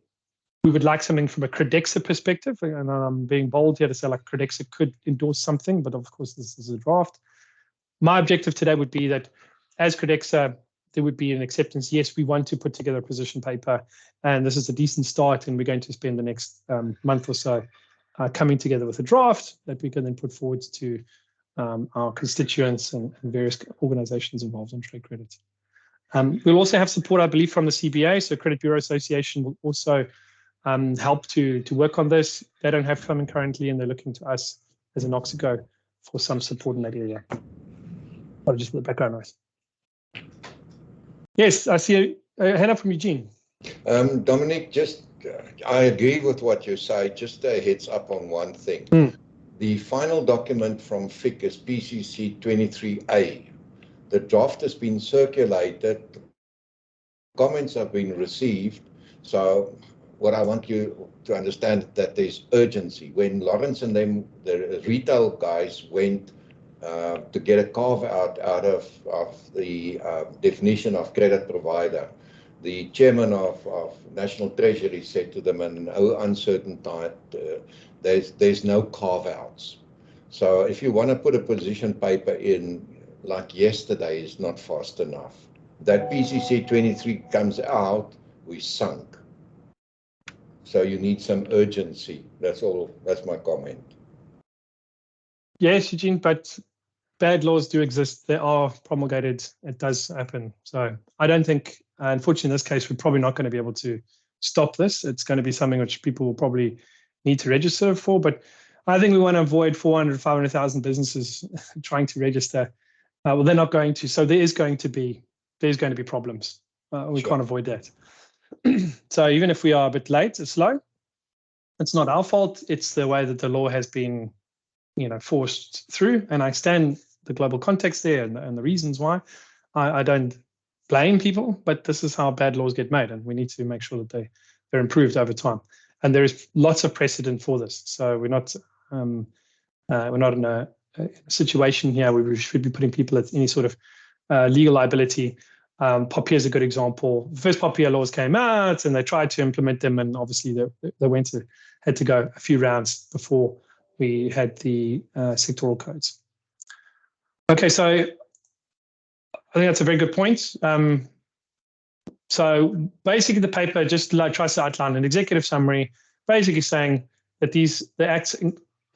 Speaker 6: we would like something from a Credexa perspective, and I'm being bold here to say like Credexa could endorse something, but of course this is a draft. My objective today would be that as Credexa, there would be an acceptance. Yes, we want to put together a position paper, and this is a decent start, and we're going to spend the next month or so coming together with a draft that we can then put forward to our constituents and various organizations involved in trade credit. We'll also have support, I believe, from the CBA, so Credit Bureau Association will also help to work on this. They don't have funding currently, and they're looking to us as an Oxigo for some support in that area. Apologies for the background noise. Yes, I see a hand up from Eugene.
Speaker 5: Dominic, just I agree with what you say. Just a heads up on one thing. The final document from FIC is PCC 23A. The draft has been circulated. Comments have been received. So what I want you to understand is that there's urgency. When Lawrence and them, the retail guys, went to get a carve out of the definition of credit provider, the chairman of National Treasury said to them in an uncertain time, there's no carve outs. So if you want to put a position paper in like yesterday is not fast enough. That PCC 23 comes out, we sunk. So you need some urgency. That's all. That's my comment.
Speaker 6: Yes, Eugene, but bad laws do exist. They are promulgated. It does happen. So I don't think, unfortunately, in this case, we're probably not going to be able to stop this. It's going to be something which people will probably need to register for. But I think we want to avoid 400, 500,000 businesses trying to register. Well, they're not going to. So there's going to be problems. We
Speaker 5: Sure.
Speaker 6: can't avoid that. So even if we are a bit late, it's slow. It's not our fault. It's the way that the law has been, forced through. And I understand the global context there and the reasons why. I don't blame people, but this is how bad laws get made, and we need to make sure that they're improved over time. And there is lots of precedent for this. So we're not in a situation here where we should be putting people at any sort of legal liability. Popia is a good example. The first Popia laws came out, and they tried to implement them, and obviously they had to go a few rounds before we had the sectoral codes. Okay, so I think that's a very good point. So basically, the paper just tries to outline an executive summary, basically saying that the Act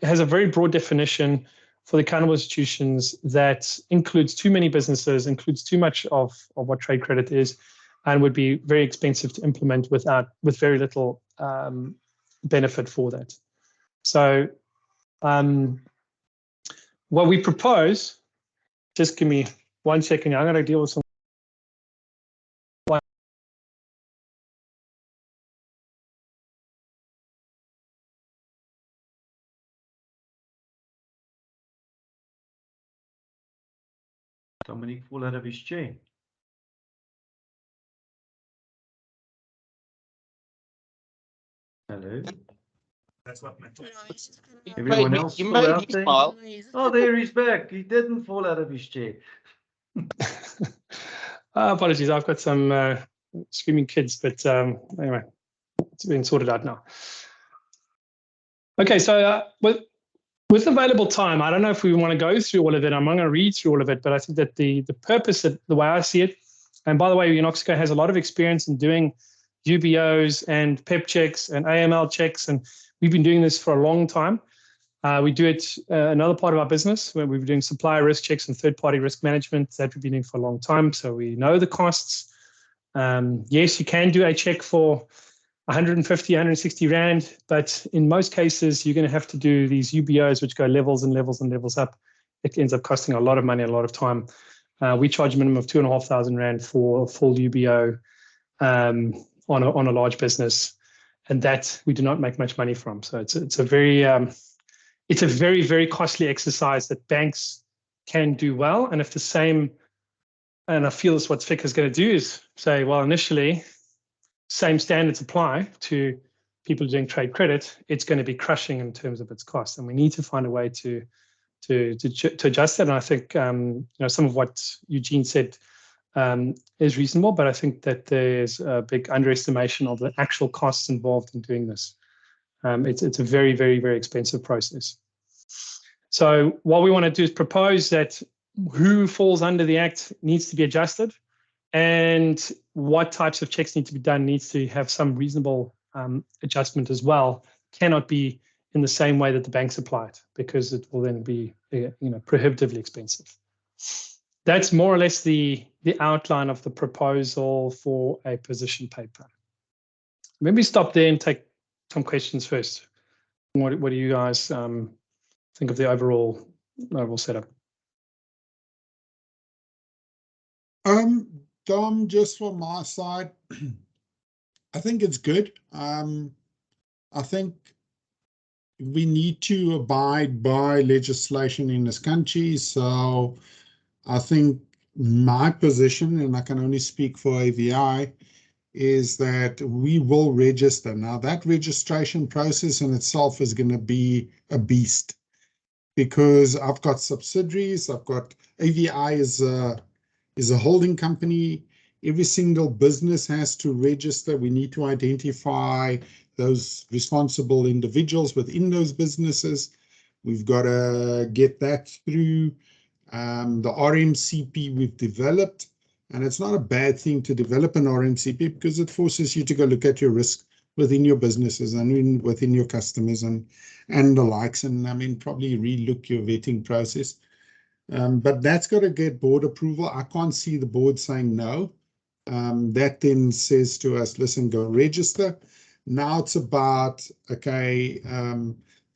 Speaker 6: has a very broad definition for the accountable institutions that includes too many businesses, includes too much of what trade credit is, and would be very expensive to implement with very little benefit for that. So what we propose, just give me 1 second. I'm going to deal with some.
Speaker 4: Dominic fall out of his chair. Hello.
Speaker 2: That's what my
Speaker 4: Everyone else still out there? Oh, there he's back. He didn't fall out of his chair.
Speaker 6: Apologies, I've got some screaming kids, but anyway, it's been sorted out now. Okay, so with available time, I don't know if we want to go through all of it. I'm not going to read through all of it, but I think that the purpose, the way I see it, and by the way, Oxigo has a lot of experience in doing UBOs and PEP checks and AML checks, and we've been doing this for a long time. We do it another part of our business where we've been doing supplier risk checks and third-party risk management that we've been doing for a long time, so we know the costs. Yes, you can do a check for 150, 160 Rand, but in most cases, you're going to have to do these UBOs, which go levels and levels and levels up. It ends up costing a lot of money, a lot of time. We charge a minimum of 2,500 Rand for a full UBO on a large business, and that we do not make much money from. So it's a very, very costly exercise that banks can do well. And if the same, and I feel that's what FIC is going to do, is say, well, initially, same standards apply to people doing trade credit, it's going to be crushing in terms of its cost. And we need to find a way to adjust that. And I think some of what Eugene said is reasonable, but I think that there's a big underestimation of the actual costs involved in doing this. It's a very, very, very expensive process. So what we want to do is propose that who falls under the Act needs to be adjusted, and what types of checks need to be done needs to have some reasonable adjustment as well. Cannot be in the same way that the banks apply it, because it will then be prohibitively expensive. That's more or less the outline of the proposal for a position paper. Maybe stop there and take some questions first. What do you guys think of the overall setup?
Speaker 7: Dom, just from my side, I think it's good. I think we need to abide by legislation in this country. So I think my position, and I can only speak for AVI, is that we will register. Now, that registration process in itself is going to be a beast, because I've got subsidiaries. I've got AVI is a holding company. Every single business has to register. We need to identify those responsible individuals within those businesses. We've got to get that through. The RMCP we've developed, and it's not a bad thing to develop an RMCP, because it forces you to go look at your risk within your businesses and within your customers and the likes, and I mean, probably relook your vetting process. But that's got to get board approval. I can't see the board saying no. That then says to us, listen, go register. Now it's about, okay,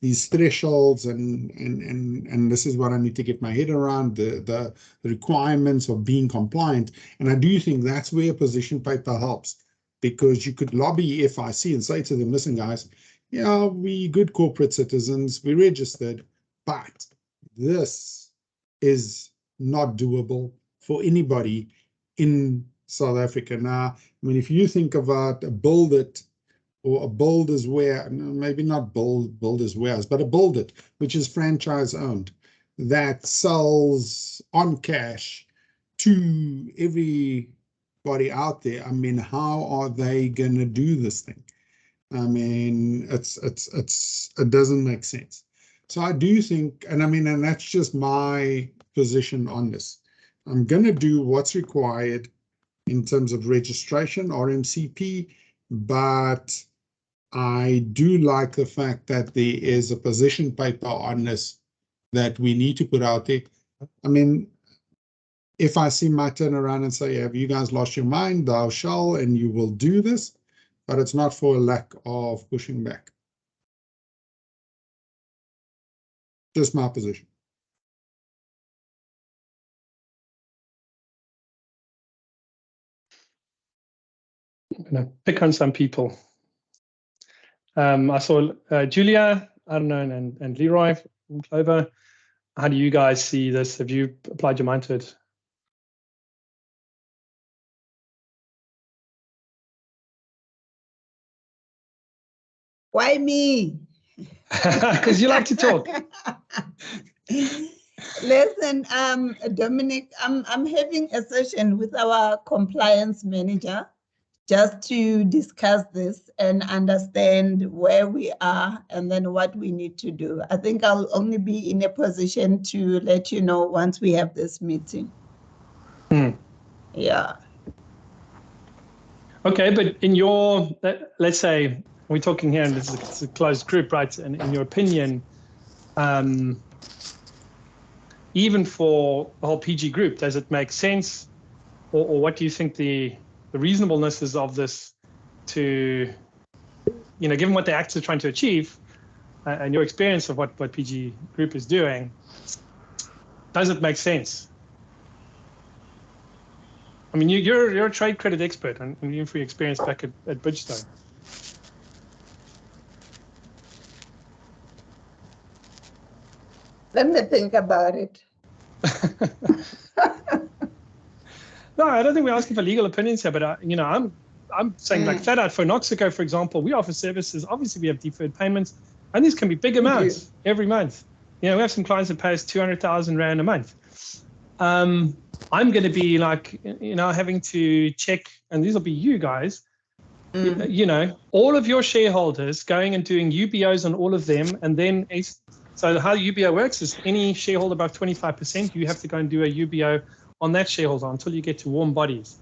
Speaker 7: these thresholds and this is what I need to get my head around, the requirements of being compliant. And I do think that's where a position paper helps, because you could lobby FIC and say to them, listen, guys, yeah, we good corporate citizens, we registered, but this is not doable for anybody in South Africa. Now, I mean, if you think about a Build It or a Builders Warehouse, maybe not Builders Warehouse, but a Build It, which is franchise owned, that sells on cash to everybody out there. I mean, how are they going to do this thing? I mean, it doesn't make sense. So I do think, and I mean, and that's just my position on this. I'm going to do what's required in terms of registration, RMCP, but I do like the fact that there is a position paper on this that we need to put out there. I mean, if I see my turn around and say, have you guys lost your mind? Thou shall, and you will do this, but it's not for a lack of pushing back. Just my position.
Speaker 6: I'm going to pick on some people. I saw Julia, I don't know, and Leroy from Clover. How do you guys see this? Have you applied your mind to it?
Speaker 1: Why me?
Speaker 6: Because you like to talk.
Speaker 1: Listen, Dominic, I'm having a session with our compliance manager just to discuss this and understand where we are and then what we need to do. I think I'll only be in a position to let you know once we have this meeting. Yeah. Okay,
Speaker 6: but in your, let's say, we're talking here, and it's a closed group, right? And in your opinion, even for the whole PG group, does it make sense? Or what do you think the reasonableness is of this to, given what the Act is trying to achieve and your experience of what PG group is doing, does it make sense? I mean, you're a trade credit expert, and even for your experience back at Bridgestone.
Speaker 1: Let me think about it.
Speaker 6: No, I don't think we're asking for legal opinions here, but I'm saying like flat out for Noxico, for example, we offer services. Obviously, we have deferred payments, and these can be big amounts every month. We have some clients that pay us 200,000 Rand a month. I'm going to be like, having to check, and these will be you guys, all of your shareholders going and doing UBOs on all of them. And then, so how UBO works is any shareholder above 25%, you have to go and do a UBO on that shareholder until you get to warm bodies.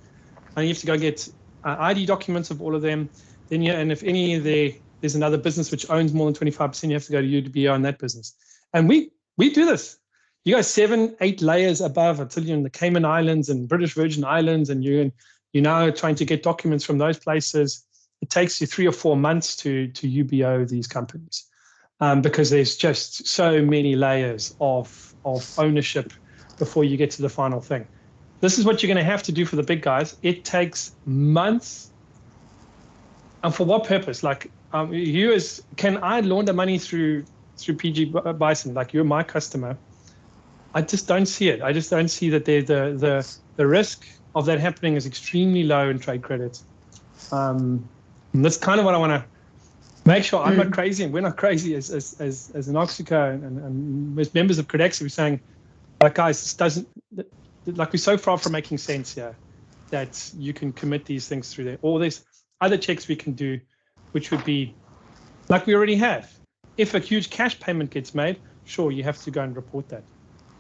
Speaker 6: And you have to go get ID documents of all of them. Then and if any of there's another business which owns more than 25%, you have to go to UBO on that business. And we do this. You go 7, 8 layers above until you're in the Cayman Islands and British Virgin Islands, and you're now trying to get documents from those places. It takes you 3 or 4 months to UBO these companies because there's just so many layers of ownership before you get to the final thing. This is what you're going to have to do for the big guys. It takes months. And for what purpose? Like can I launder money through PG Bison? Like you're my customer. I just don't see it. I just don't see that the risk of that happening is extremely low in trade credit. And that's kind of what I want to make sure I'm not crazy and we're not crazy as an Oxico and as members of Credexa. We're saying, like, guys, this doesn't, like, we're so far from making sense here that you can commit these things through there. Or there's other checks we can do, which would be like we already have. If a huge cash payment gets made, sure, you have to go and report that.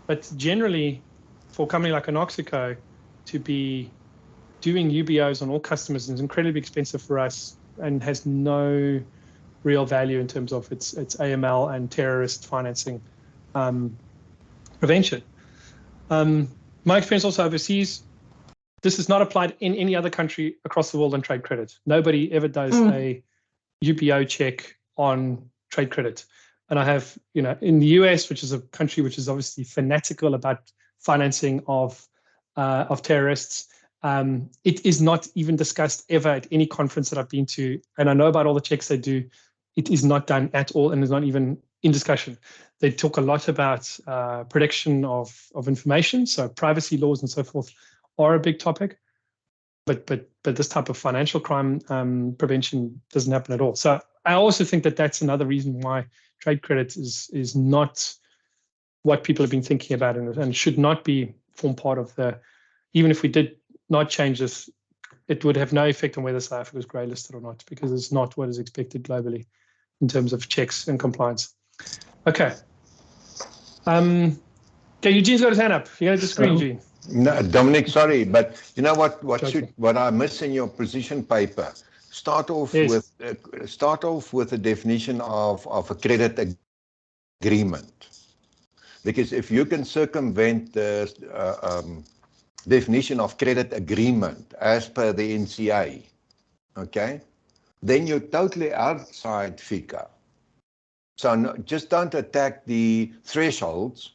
Speaker 6: But generally, for a company like an Oxico to be doing UBOs on all customers is incredibly expensive for us and has no real value in terms of its AML and terrorist financing prevention. My experience also overseas, this is not applied in any other country across the world on trade credit. Nobody ever does a UBO check on trade credit. And I have, in the US, which is a country which is obviously fanatical about financing of terrorists, it is not even discussed ever at any conference that I've been to. And I know about all the checks they do. It is not done at all and is not even in discussion. They talk a lot about protection of information, so privacy laws and so forth are a big topic. But this type of financial crime prevention doesn't happen at all. So I also think that that's another reason why trade credit is not what people have been thinking about and should not form part of even if we did not change this, it would have no effect on whether South Africa was grey listed or not, because it's not what is expected globally in terms of checks and compliance. Okay. Okay, Eugene's got his hand up. You're going to disagree, Eugene?
Speaker 5: No, Dominic, sorry, but you know what I miss in your position paper? Start off with a definition of a credit agreement, because if you can circumvent the definition of credit agreement as per the NCA, okay, then you're totally outside FICA. So just don't attack the thresholds.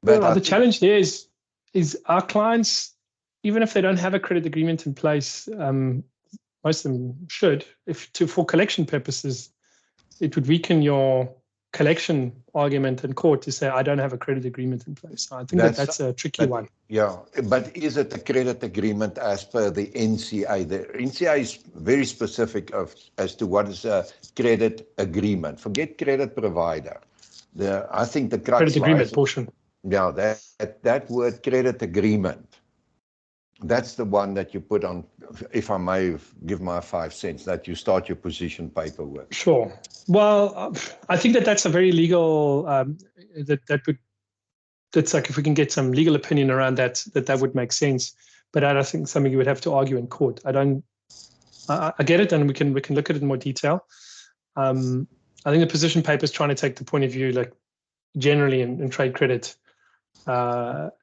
Speaker 5: But
Speaker 6: the challenge there is our clients, even if they don't have a credit agreement in place, most of them should, for collection purposes, it would weaken your collection argument in court to say, I don't have a credit agreement in place. So I think that's a tricky one.
Speaker 5: Yeah, but is it a credit agreement as per the NCA? The NCA is very specific as to what is a credit agreement. Forget credit provider. I think the crux
Speaker 6: credit agreement portion.
Speaker 5: Yeah, that word credit agreement, that's the one that you put on, if I may give my 5 cents, that you start your position paper with.
Speaker 6: Sure. Well, I think that's a very legal, that's like, if we can get some legal opinion around that would make sense. But I think something you would have to argue in court. I get it, and we can look at it in more detail. I think the position paper is trying to take the point of view, like generally in trade credit,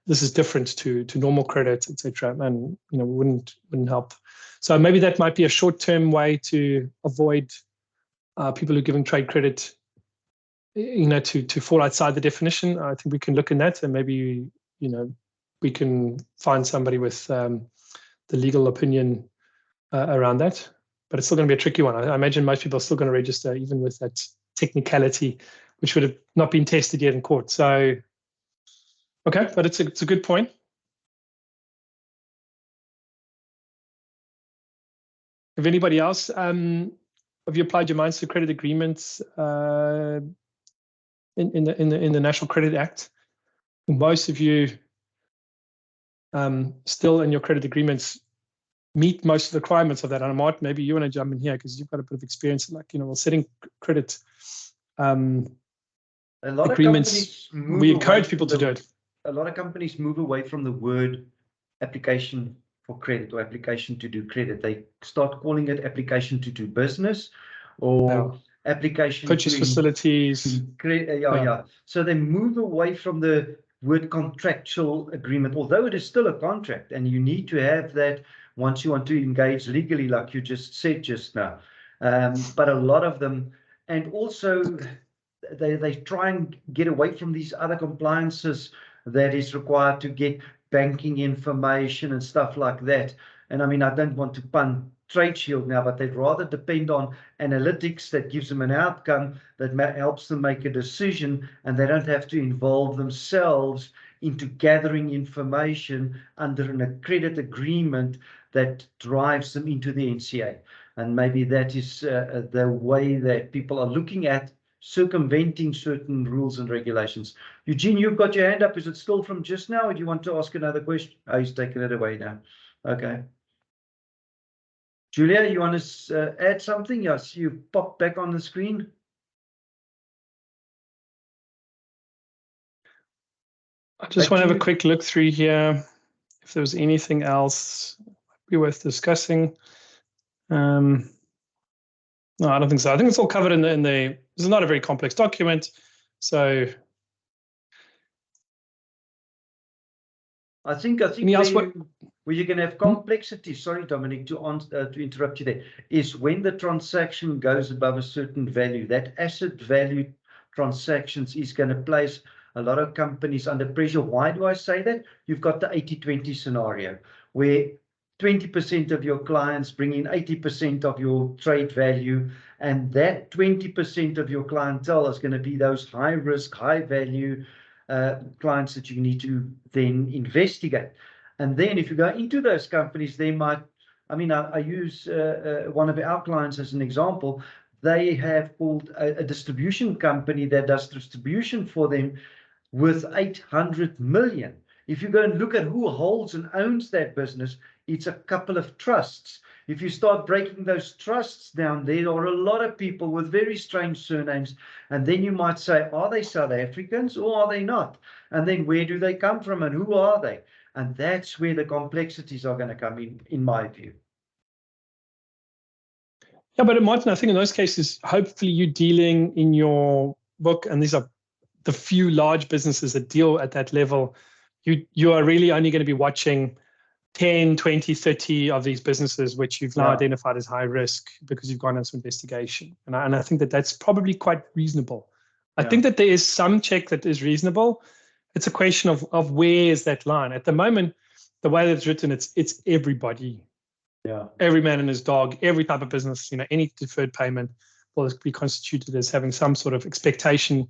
Speaker 6: this is different to normal credit, etc., and wouldn't help. So maybe that might be a short-term way to avoid people who are giving trade credit, to fall outside the definition. I think we can look in that, and maybe we can find somebody with the legal opinion around that. But it's still going to be a tricky one. I imagine most people are still going to register even with that technicality, which would have not been tested yet in court. So Okay, but it's a good point. If anybody else, have you applied your minds to credit agreements in the National Credit Act? Most of you still in your credit agreements meet most of the requirements of that. And Martin, maybe you want to jump in here because you've got a bit of experience, like, well, setting credit
Speaker 4: A lot
Speaker 6: agreements.
Speaker 4: of companies
Speaker 6: We encourage people to do it.
Speaker 4: A lot of companies move away from the word application for credit or application to do credit. They start calling it application to do business or application
Speaker 6: purchase
Speaker 4: to
Speaker 6: facilities.
Speaker 4: Yeah. So they move away from the word contractual agreement, although it is still a contract and you need to have that once you want to engage legally, like you just said just now. But a lot of them, and also they try and get away from these other compliances that is required to get banking information and stuff like that. And I mean, I don't want to pun Trade Shield now, but they'd rather depend on analytics that gives them an outcome that helps them make a decision, and they don't have to involve themselves into gathering information under an credit agreement that drives them into the NCA. And maybe that is the way that people are looking at circumventing certain rules and regulations. Eugene, you've got your hand up. Is it still from just now, or do you want to ask another question? Oh, he's taken it away now. Okay. Julia, you want to add something? Yes, you pop back on the screen.
Speaker 6: I just want to have a quick look through here. If there was anything else be worth discussing. No, I don't think so. I think it's all covered in the. This is not a very complex document, so.
Speaker 4: I think where you're going to have complexity. Sorry, Dominic, to interrupt you there. Is when the transaction goes above a certain value, that asset value transactions is going to place a lot of companies under pressure. Why do I say that? You've got the 80-20 scenario where 20% of your clients bring in 80% of your trade value, and that 20% of your clientele is going to be those high risk, high value clients that you need to then investigate. And then if you go into those companies, they might, I mean, I use one of our clients as an example. They have pulled a distribution company that does distribution for them with 800 million. If you go and look at who holds and owns that business, it's a couple of trusts. If you start breaking those trusts down, there are a lot of people with very strange surnames. And then you might say, are they South Africans or are they not? And then where do they come from and who are they? And that's where the complexities are going to come in my view.
Speaker 6: Yeah, but Martin, I think in those cases, hopefully you're dealing in your book, and these are the few large businesses that deal at that level. You are really only going to be watching 10, 20, 30 of these businesses, which you've now identified as high risk because you've gone into investigation. And I think that that's probably quite reasonable. I think that there is some check that is reasonable. It's a question of where is that line. At the moment, the way that it's written, it's everybody. Yeah. Every man and his dog, every type of business, any deferred payment will be constituted as having some sort of expectation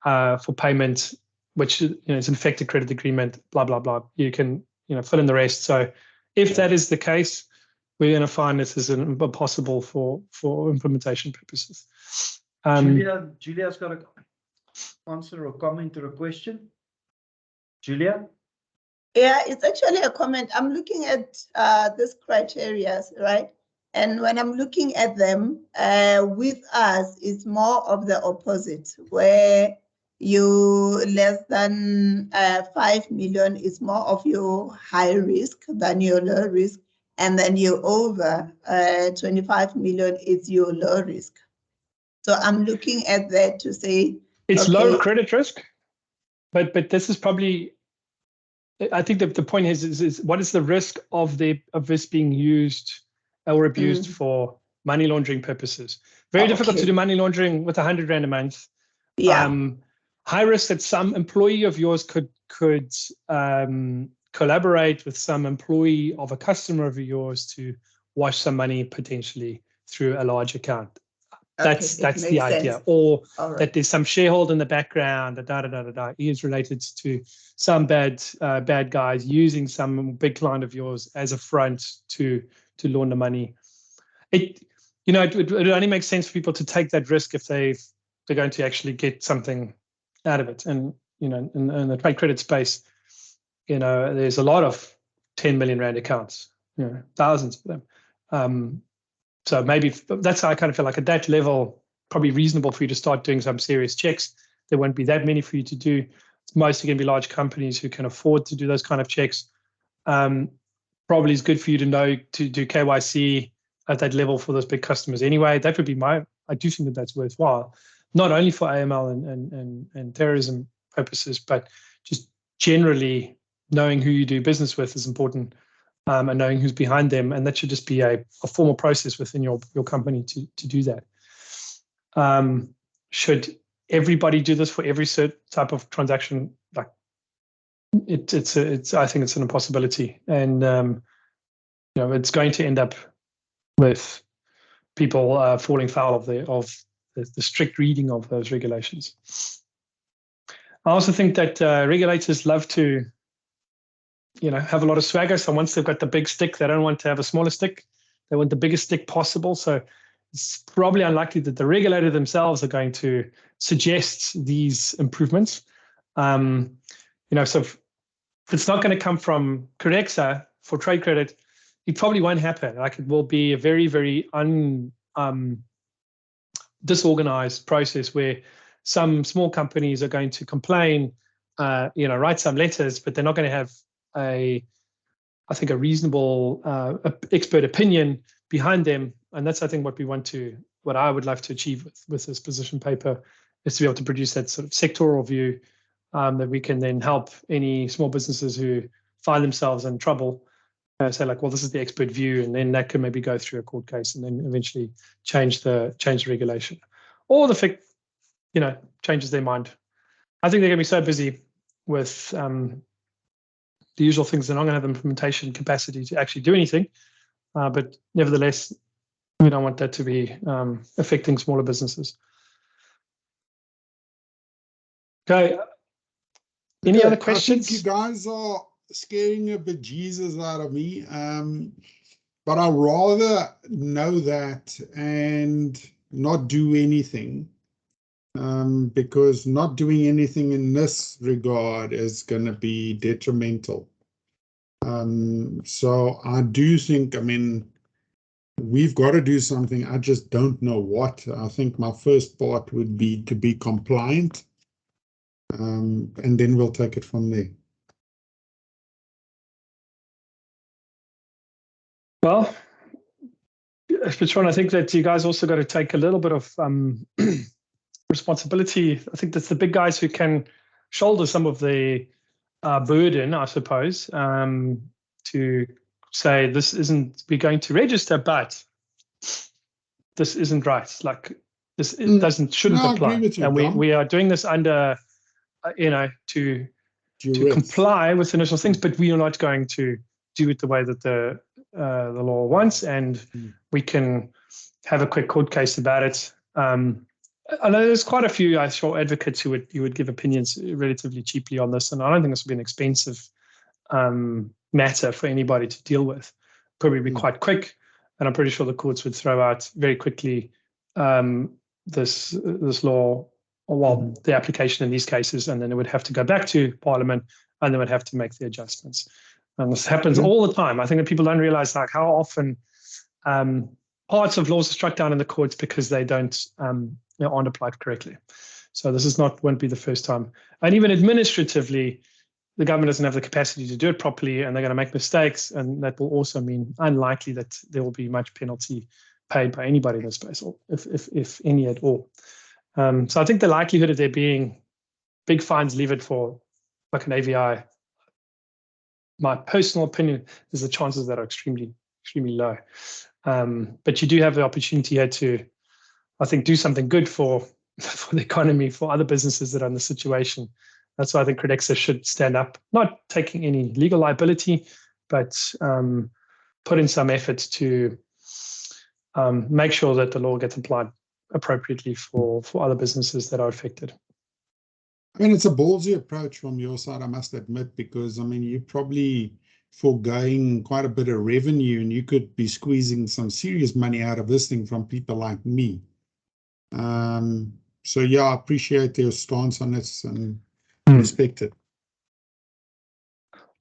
Speaker 6: for payment, which is an effective credit agreement, blah, blah, blah. You can fill in the rest. So if that is the case, we're going to find this is impossible for implementation purposes.
Speaker 4: Julia's got an answer or comment or a question. Julia?
Speaker 1: Yeah, it's actually a comment. I'm looking at these criteria, right? And when I'm looking at them, with us, it's more of the opposite, where you less than 5 million is more of your high risk than your low risk. And then you over 25 million is your low risk. So I'm looking at that to say
Speaker 6: it's low credit risk, but this is probably, I think the point is what is the risk of this being used or abused for money laundering purposes? Very difficult to do money laundering with 100 Rand a month.
Speaker 1: Yeah.
Speaker 6: High risk that some employee of yours could collaborate with some employee of a customer of yours to wash some money potentially through a large account. That's
Speaker 1: it
Speaker 6: the
Speaker 1: makes
Speaker 6: idea.
Speaker 1: sense.
Speaker 6: Or
Speaker 1: All right.
Speaker 6: that there's some shareholder in the background, he is related to some bad guys using some big client of yours as a front to launder money. It only makes sense for people to take that risk if they're going to actually get something out of it. And in the trade credit space, there's a lot of 10 million rand accounts, thousands of them. So maybe that's how I kind of feel like at that level, probably reasonable for you to start doing some serious checks. There won't be that many for you to do. It's mostly going to be large companies who can afford to do those kind of checks. Probably is good for you to know to do KYC at that level for those big customers anyway. That would be I do think that that's worthwhile, not only for AML and terrorism purposes, but just generally knowing who you do business with is important. And knowing who's behind them, and that should just be a formal process within your company to do that. Should everybody do this for every certain type of transaction? Like it's I think it's an impossibility, and it's going to end up with people falling foul of the strict reading of those regulations. I also think that regulators love to have a lot of swagger. So once they've got the big stick, they don't want to have a smaller stick. They want the biggest stick possible. So it's probably unlikely that the regulator themselves are going to suggest these improvements. So if it's not going to come from Credexa for trade credit, it probably won't happen. Like it will be a very, very disorganized process where some small companies are going to complain, write some letters, but they're not going to have I think a reasonable expert opinion behind them, and that's I think what I would love to achieve with this position paper is to be able to produce that sort of sectoral view that we can then help any small businesses who find themselves in trouble say like, well, this is the expert view, and then that can maybe go through a court case and then eventually change the regulation, or the FIC changes their mind. I think they're going to be so busy with the usual things, they're not going to have implementation capacity to actually do anything. But nevertheless, we don't want that to be affecting smaller businesses. Okay. Any other questions?
Speaker 7: I think you guys are scaring a bejesus out of me. But I'd rather know that and not do anything. Because not doing anything in this regard is going to be detrimental. So I do think, we've got to do something. I just don't know what. I think my first part would be to be compliant, and then we'll take it from there.
Speaker 6: Well, Patron, I think that you guys also got to take a little bit of responsibility. I think that's the big guys who can shoulder some of the burden, I suppose, to say this isn't, we're going to register, but this isn't right. Like this shouldn't apply.
Speaker 7: I agree with you,
Speaker 6: and
Speaker 7: Dom.
Speaker 6: we are doing this under, to comply with initial things, but we are not going to do it the way that the law wants, and we can have a quick court case about it. I know there's quite a few advocates who would give opinions relatively cheaply on this, and I don't think this would be an expensive matter for anybody to deal with. Probably be quite quick, and I'm pretty sure the courts would throw out very quickly this law, or the application in these cases, and then it would have to go back to Parliament, and they would have to make the adjustments. And this happens all the time. I think that people don't realize like how often parts of laws are struck down in the courts because they don't aren't applied correctly. So this won't be the first time. And even administratively, the government doesn't have the capacity to do it properly, and they're going to make mistakes, and that will also mean unlikely that there will be much penalty paid by anybody in this space, or if any at all. So I think the likelihood of there being big fines levied for like an AVI, my personal opinion is the chances that are extremely, extremely low. But you do have the opportunity here to, I think, do something good for the economy, for other businesses that are in the situation. That's why I think Credexa should stand up, not taking any legal liability, but put in some efforts to make sure that the law gets applied appropriately for other businesses that are affected.
Speaker 7: I mean, it's a ballsy approach from your side, I must admit, because I mean, you're probably foregoing quite a bit of revenue, and you could be squeezing some serious money out of this thing from people like me. So yeah, I appreciate your stance on this and respect it.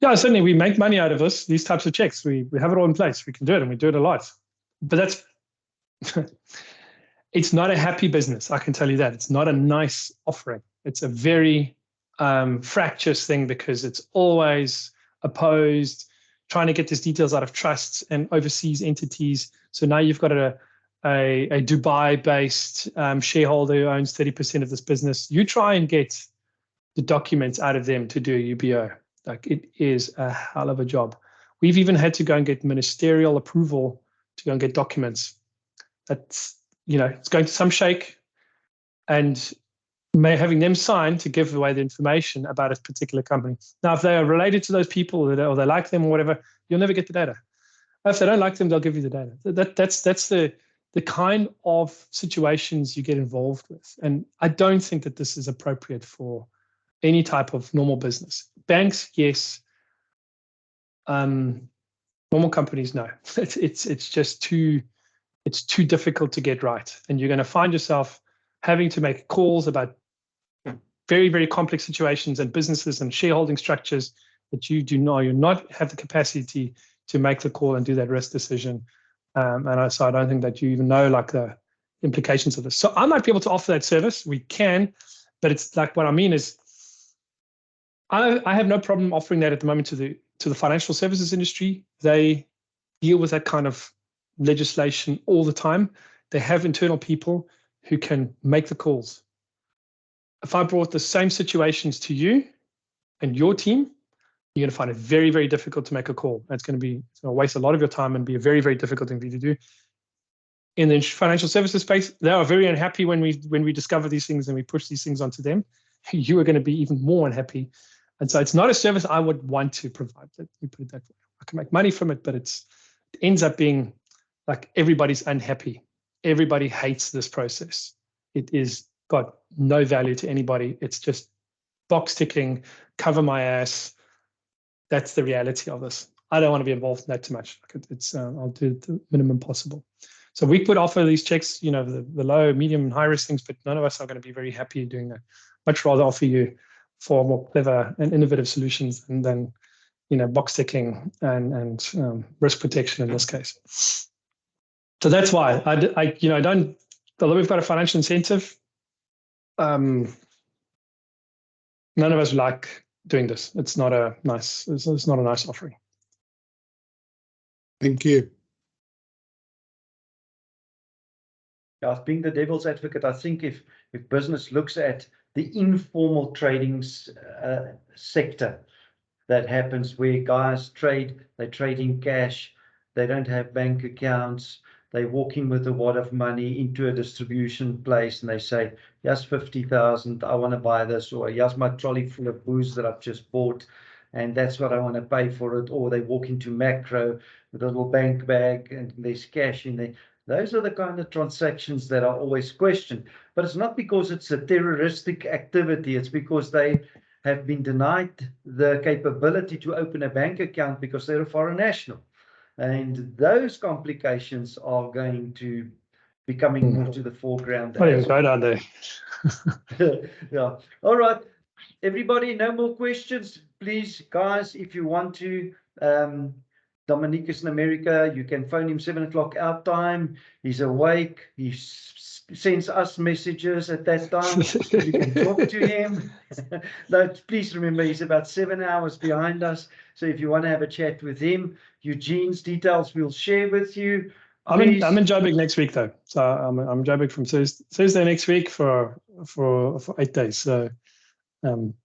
Speaker 6: Yeah, certainly we make money out of these types of checks. We have it all in place. We can do it, and we do it a lot. But that's it's not a happy business. I can tell you that. It's not a nice offering. It's a very fractious thing because it's always opposed, trying to get these details out of trusts and overseas entities. So now you've got a Dubai-based shareholder who owns 30% of this business. You try and get the documents out of them to do a UBO. Like, it is a hell of a job. We've even had to go and get ministerial approval to go and get documents. That's, it's going to some shake and having them sign to give away the information about a particular company. Now, if they are related to those people or they like them or whatever, you'll never get the data. If they don't like them, they'll give you the data. That's the kind of situations you get involved with. And I don't think that this is appropriate for any type of normal business. Banks, yes. Normal companies, no. It's just too difficult to get right. And you're going to find yourself having to make calls about very, very complex situations and businesses and shareholding structures that you not have the capacity to make the call and do that risk decision. So I don't think that you even know like the implications of this. So I might be able to offer that service. We can, but it's like, what I mean is I have no problem offering that at the moment to the financial services industry. They deal with that kind of legislation all the time. They have internal people who can make the calls. If I brought the same situations to you and your team, you're going to find it very, very difficult to make a call. It's going to waste a lot of your time and be a very, very difficult thing for you to do. In the financial services space, they are very unhappy when we discover these things and we push these things onto them. You are going to be even more unhappy. And so it's not a service I would want to provide. Let me put it that way. I can make money from it, but it ends up being like everybody's unhappy. Everybody hates this process. It is got no value to anybody. It's just box ticking, cover my ass. That's the reality of this. I don't want to be involved in that too much. I'll do the minimum possible. So we could offer these checks, the low, medium, and high risk things, but none of us are going to be very happy doing that. Much rather offer you for more clever and innovative solutions and then, box ticking and risk protection in this case. So that's why I don't, although we've got a financial incentive, none of us like doing this. It's not a nice offering.
Speaker 7: Thank you.
Speaker 4: Yeah, being the devil's advocate, I think if business looks at the informal trading sector that happens where guys they trade in cash, they don't have bank accounts, they walk in with a wad of money into a distribution place and they say, here's 50,000, I want to buy this, or here's my trolley full of booze that I've just bought, and that's what I want to pay for it. Or they walk into Macro with a little bank bag and there's cash in there. Those are the kind of transactions that are always questioned. But it's not because it's a terroristic activity. It's because they have been denied the capability to open a bank account because they're a foreign national. And those complications are going to be coming more to the foreground.
Speaker 6: What is right on there?
Speaker 4: Yeah. All right. Everybody, no more questions. Please, guys, if you want to, Dominique is in America. You can phone him 7 o'clock our time. He's awake. He sends us messages at that time. You can talk to him. No, please remember, he's about 7 hours behind us. So if you want to have a chat with him, Eugene's details we'll share with you.
Speaker 6: I'm in Joburg next week though. So I'm in Joburg from Thursday next week for 8 days. So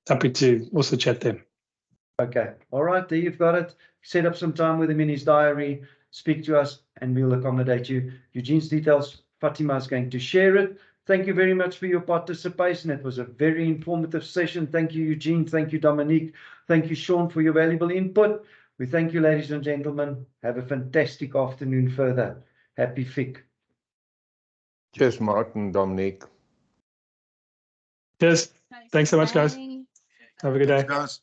Speaker 6: happy to also chat then.
Speaker 4: Okay. All right. There you've got it. Set up some time with him in his diary. Speak to us and we'll accommodate you. Eugene's details, Fatima is going to share it. Thank you very much for your participation. It was a very informative session. Thank you, Eugene. Thank you, Dominique. Thank you, Sean, for your valuable input. We thank you, ladies and gentlemen. Have a fantastic afternoon further. Happy FIC.
Speaker 5: Cheers, Martin, Dominic.
Speaker 6: Cheers. Thanks so much, guys.
Speaker 2: Bye.
Speaker 6: Have a good day.
Speaker 7: Guys.